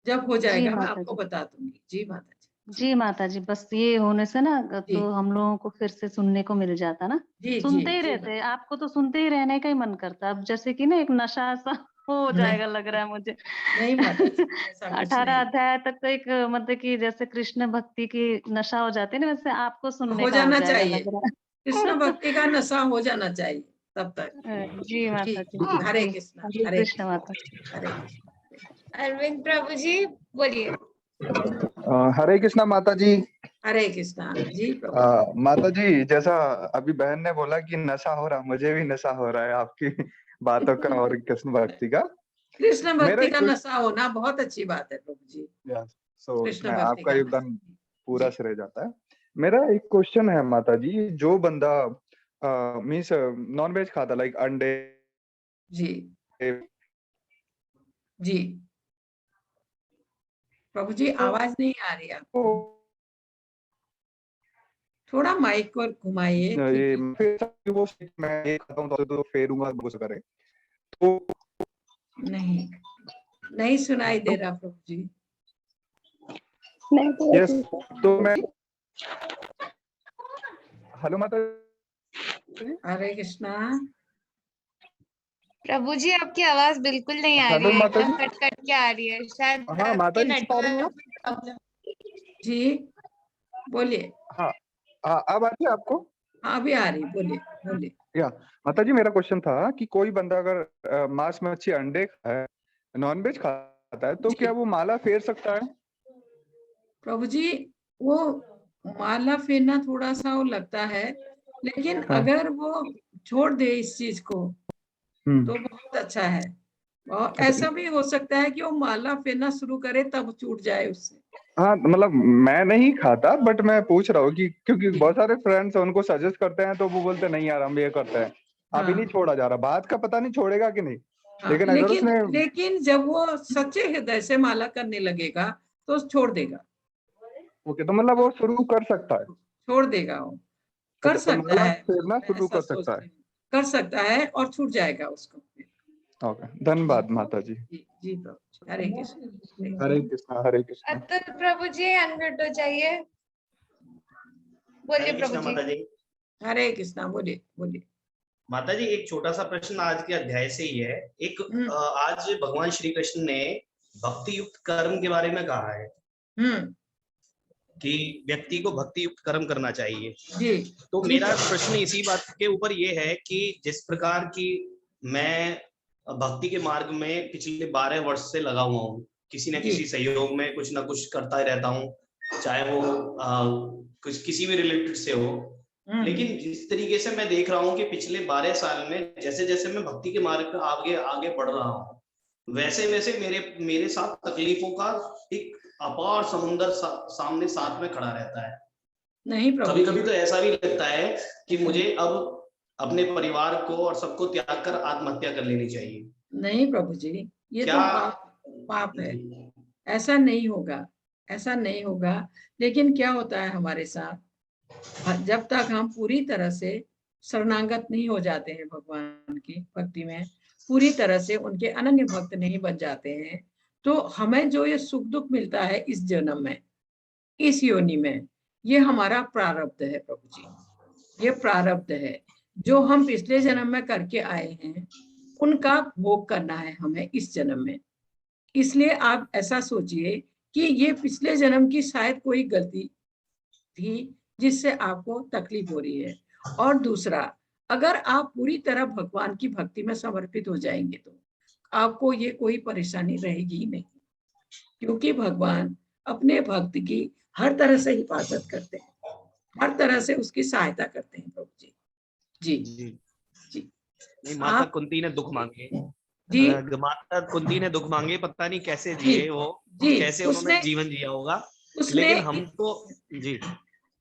जब हो जी जाएगा मैं माता आपको जी। बता दूंगी। जी माता जी। जी माता जी, बस ये होने से ना जी तो हम लोगों को फिर से सुनने को मिल जाता ना। जी जी सुनते ही जी रहते हैं, आपको तो सुनते ही रहने का ही मन करता है। अब जैसे कि ना एक नशा सा हो नहीं जाएगा लग रहा है मुझे। नहीं माता जी, ऐसा कुछ 18 नहीं। अध्याय तक तो एक मतलब कि जैसे कृष्ण भक्ति की नशा हो जाती है ना, वैसे आपको सुनने हो का हो जाना जाएगा चाहिए, लग रहा कृष्ण है। भक्ति का नशा हो जाना चाहिए तब तक। जी जी माता जी, हरे जी। कृष्णा, हरे हरे कृष्ण कृष्णा, माता। हरे कृष्णा। अरविंद प्रभु जी बोलिए। हरे कृष्णा माता जी। हरे कृष्णा जी प्रभु। माता जी, जैसा अभी बहन ने बोला कि नशा हो रहा, मुझे भी नशा हो रहा है आपकी बातों का और कृष्ण भक्ति का। कृष्ण मेरा भक्ति एक का क्वेश्चन, नशा होना बहुत अच्छी बात है प्रभु जी। सो कृष्ण इसमें भक्ति आपका का नशा। योगदान पूरा जी श्रेय जाता है। मेरा एक क्वेश्चन है माता जी, जो बंदा मीन्स नॉन वेज खाता, लाइक अंडे, जी जी प्रभु जी, आवाज नहीं आ रही आपको, थोड़ा माइक पर घुमाइए ये क्योंकि फिर वो मैं ये खाता हूँ तो फेरूंगा गुस्सा करे तो नहीं नहीं सुनाई दे रहा प्रभु जी। मैं तो यस, तो मैं, हेलो माता जी। हरे कृष्णा। प्रभु जी आपकी आवाज बिल्कुल नहीं आ रही हेलो है, माता एकदम जी। कट कट के आ रही है, शायद हाँ माता आपके जी, सुन पा रही हैं आप? Network problem. जी बोलिए। हाँ हाँ, अब आती है आपको? हाँ अभी आ रही, बोलिए बोलिए। या माता जी, मेरा क्वेश्चन था कि कोई बंदा अगर मांस मच्छी अंडे खाए, नॉन वेज खाता है, तो जी क्या वो माला फेर सकता है? प्रभु जी, वो माला फेरना थोड़ा सा वो लगता है, लेकिन हाँ। अगर वो छोड़ दे इस चीज को तो बहुत अच्छा है। और ऐसा भी हो सकता है कि वो माला फेरना शुरू करे तब छूट जाए उससे। हाँ, मतलब मैं नहीं खाता, बट मैं पूछ रहा हूँ कि क्योंकि जी बहुत सारे फ्रेंड्स उनको सजेस्ट करते हैं तो वो बोलते हैं नहीं यार हम ये करते हैं, अभी नहीं हाँ छोड़ा जा रहा, बात का पता नहीं छोड़ेगा कि नहीं। हाँ, लेकिन अगर लेकिन उसने, लेकिन जब वो सच्चे हृदय से माला करने लगेगा तो छोड़ देगा, ओके, तो मतलब वो शुरू कर सकता है। छोड़ देगा वो, कर ओके, तो सकता माला है। फेरना मैं शुरू ऐसा कर सकता सोचती है। हूँ, कर सकता है और छूट जाएगा उसको। ओके, धन्यवाद माता जी। जी प्रभु, हरे कृष्ण, हरे हरे कृष्ण। कृष्णा, हरे कृष्णा। अतुल प्रभु जी अनम्यूट हो जाइए, बोलिए हरे प्रभु कृष्णा जी। माता जी। हरे कृष्णा, बोलिए बोलिए। माता जी, एक छोटा सा प्रश्न आज के अध्याय से ही है। एक आज भगवान श्री कृष्ण ने भक्ति युक्त कर्म के बारे में कहा है कि व्यक्ति को भक्ति युक्त कर्म करना चाहिए। जी तो जी मेरा प्रश्न इसी बात के ऊपर ये है कि जिस प्रकार की मैं भक्ति के मार्ग में पिछले 12 वर्ष से लगा हुआ हूँ, किसी न जी किसी सहयोग में कुछ ना कुछ करता ही रहता हूँ, चाहे वो कुछ किसी भी रिलेटेड से हो। लेकिन जिस तरीके से मैं देख रहा हूँ कि पिछले 12 साल में जैसे जैसे मैं भक्ति के मार्ग पर आगे आगे बढ़ रहा हूँ, वैसे वैसे मेरे साथ तकलीफों का एक अपार समुंदर सामने साथ में खड़ा रहता है। नहीं प्रभु, कभी कभी तो ऐसा भी लगता है कि मुझे अब अपने परिवार को और सबको त्याग कर आत्महत्या कर लेनी चाहिए। नहीं प्रभु जी, ये क्या तो पाप है, ऐसा नहीं होगा, ऐसा नहीं होगा। लेकिन क्या होता है हमारे साथ, जब तक हम पूरी तरह से शरणागत नहीं हो जाते हैं भगवान की भक्ति में, पूरी तरह से उनके अनन्य भक्त नहीं बन जाते हैं, तो हमें जो ये सुख दुख मिलता है इस जन्म में, इस योनि में, ये हमारा प्रारब्ध है प्रभु जी, ये प्रारब्ध है। जो हम पिछले जन्म में करके आए हैं उनका भोग करना है हमें इस जन्म में। इसलिए आप ऐसा सोचिए कि ये पिछले जन्म की शायद कोई गलती थी जिससे आपको तकलीफ हो रही है। और दूसरा, अगर आप पूरी तरह भगवान की भक्ति में समर्पित हो जाएंगे तो आपको ये कोई परेशानी रहेगी ही नहीं, क्योंकि भगवान अपने भक्त की हर तरह से हिफाजत करते हैं, हर तरह से उसकी सहायता करते हैं प्रभु जी। जी नहीं, माता आप कुंती ने दुख मांगे। जी माता कुंती ने दुख मांगे, पता नहीं कैसे जिए वो, जी कैसे उन्होंने जीवन जिया होगा, उसने लेकिन हम तो जी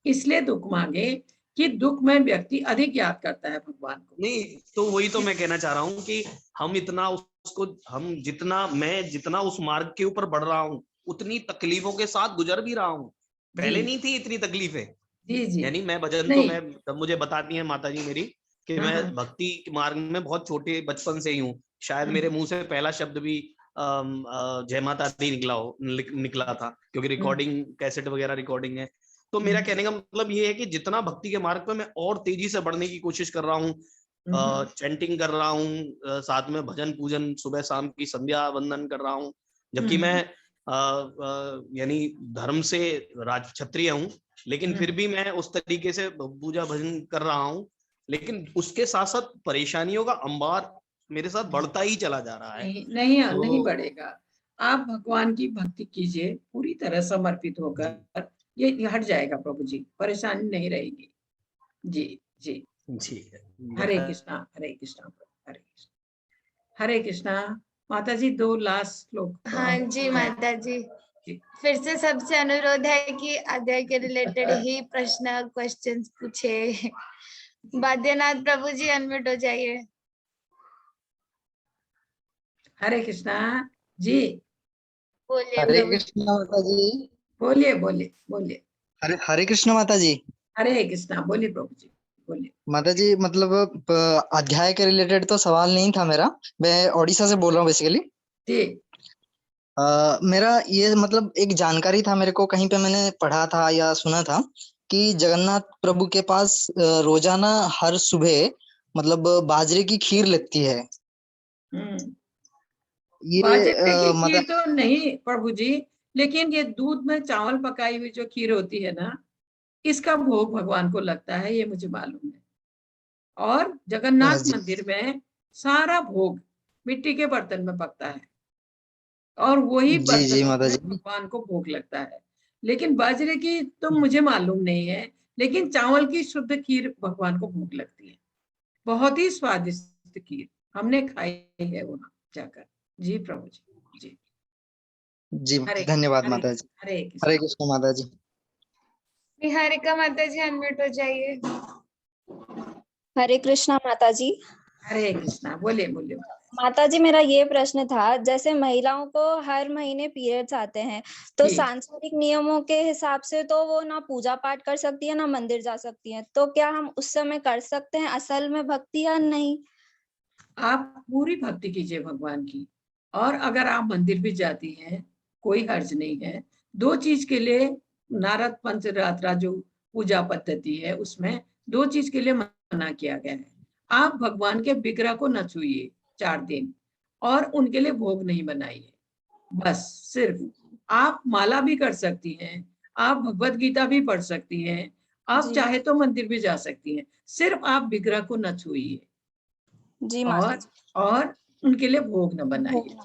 इसलिए दुख मांगे कि दुख में व्यक्ति अधिक याद करता है भगवान को। नहीं, तो वही तो मैं कहना चाह रहा हूँ कि हम इतना उसको, हम जितना, मैं जितना उस मार्ग के ऊपर बढ़ रहा हूँ उतनी तकलीफों के साथ गुजर भी रहा हूँ। पहले नहीं थी इतनी तकलीफें। जी जी यानी मैं भजन तो नहीं। मैं, तब मुझे बताती है माता जी मेरी कि हाँ, मैं हाँ। भक्ति के मार्ग में बहुत छोटे बचपन से ही हूँ। शायद मेरे मुंह से पहला शब्द भी जय माता दी निकला था, क्योंकि रिकॉर्डिंग कैसेट वगैरह रिकॉर्डिंग है। तो मेरा कहने का मतलब ये है कि जितना भक्ति के मार्ग पे मैं और तेजी से बढ़ने की कोशिश कर रहा हूँ, चैंटिंग कर रहा हूँ, साथ में भजन पूजन सुबह शाम की संध्या वंदन कर रहा हूँ, जबकि मैं यानी धर्म से राज क्षत्रिय हूँ, लेकिन फिर भी मैं उस तरीके से पूजा भजन कर रहा हूँ, लेकिन उसके साथ साथ परेशानियों का अंबार मेरे साथ बढ़ता ही चला जा रहा है। नहीं बढ़ेगा। आप भगवान की भक्ति कीजिए पूरी तरह समर्पित होकर, ये हट जाएगा प्रभु जी, परेशानी नहीं रहेगी। जी जी जी हरे कृष्णा हरे कृष्णा हरे कृष्णा हरे कृष्णा। माता जी 2 लास्ट लोग। हाँ जी माता जी, फिर से सबसे अनुरोध है कि अध्याय के रिलेटेड ही प्रश्न क्वेश्चंस पूछे। बाद्यनाथ प्रभु जी अनम्यूट हो जाइए। हरे कृष्णा जी बोलिए हरे प्रभु जी। कृष्ण माता जी। बोलिए बोलिए बोलिए। हरे कृष्ण माता जी। हरे कृष्णा बोलिए प्रभु जी बोलिए। माता जी मतलब अध्याय के रिलेटेड तो सवाल नहीं था मेरा, मैं ओडिशा से बोल रहा हूँ बेसिकली। जी मेरा ये मतलब एक जानकारी था मेरे को, कहीं पे मैंने पढ़ा था या सुना था कि जगन्नाथ प्रभु के पास रोजाना हर सुबह मतलब बाजरे की खीर लगती है। ये बाजरे की खीर मतलब तो नहीं प्रभु जी, लेकिन ये दूध में चावल पकाई हुई जो खीर होती है ना, इसका भोग भगवान को लगता है, ये मुझे मालूम है। और जगन्नाथ जी मंदिर में सारा भोग मिट्टी के बर्तन में पकता है और वही जी जी बर्तनों माता में जी। भगवान को भोग लगता है। लेकिन बाजरे की तो मुझे मालूम नहीं है, लेकिन चावल की शुद्ध खीर भगवान को भोग लगती है। बहुत ही स्वादिष्ट खीर हमने खाई है वहां जाकर। जी प्रभु जी जी जी हरे धन्यवाद हरे माता जी। हरे हरे कृष्ण माता जी। निहारिका माता जी अनम्यूट हो जाइए। हरे कृष्णा माता जी। हरे कृष्णा बोलिए बोलिए। माता जी मेरा ये प्रश्न था, जैसे महिलाओं को हर महीने पीरियड्स आते हैं, तो जी। सांसारिक नियमों के हिसाब से तो वो ना पूजा पाठ कर सकती है ना मंदिर जा सकती है, तो क्या हम उस समय कर सकते हैं असल में भक्ति या नहीं? आप पूरी भक्ति कीजिए भगवान की, और अगर आप मंदिर भी जाती हैं कोई हर्ज नहीं है। 2 चीज के लिए नारद पंचरात्रा जो पूजा पद्धति है उसमें 2 चीज के लिए मना किया गया है। आप भगवान के विग्रह को न छुइए 4 दिन, और उनके लिए भोग नहीं बनाइए। बस सिर्फ आप माला भी कर सकती हैं, आप भगवत गीता भी पढ़ सकती हैं, आप जी चाहे तो मंदिर भी जा सकती हैं, सिर्फ आप विग्रह को न छुइए जी माता जी। और उनके लिए भोग न बनाइए।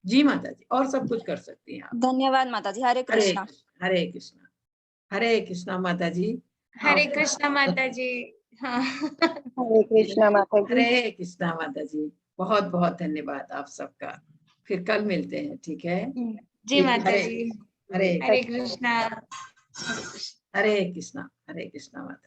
जी माता जी, और सब कुछ कर सकती हैं आप। धन्यवाद माता जी। हरे कृष्णा। हरे कृष्णा हरे कृष्णा माता जी। हरे आप कृष्णा माता जी। हाँ हरे कृष्णा माता जी। हरे कृष्णा माता जी। बहुत बहुत धन्यवाद आप सबका। फिर कल मिलते हैं, ठीक है जी माता जी। हरे हरे कृष्णा। हरे कृष्णा माता।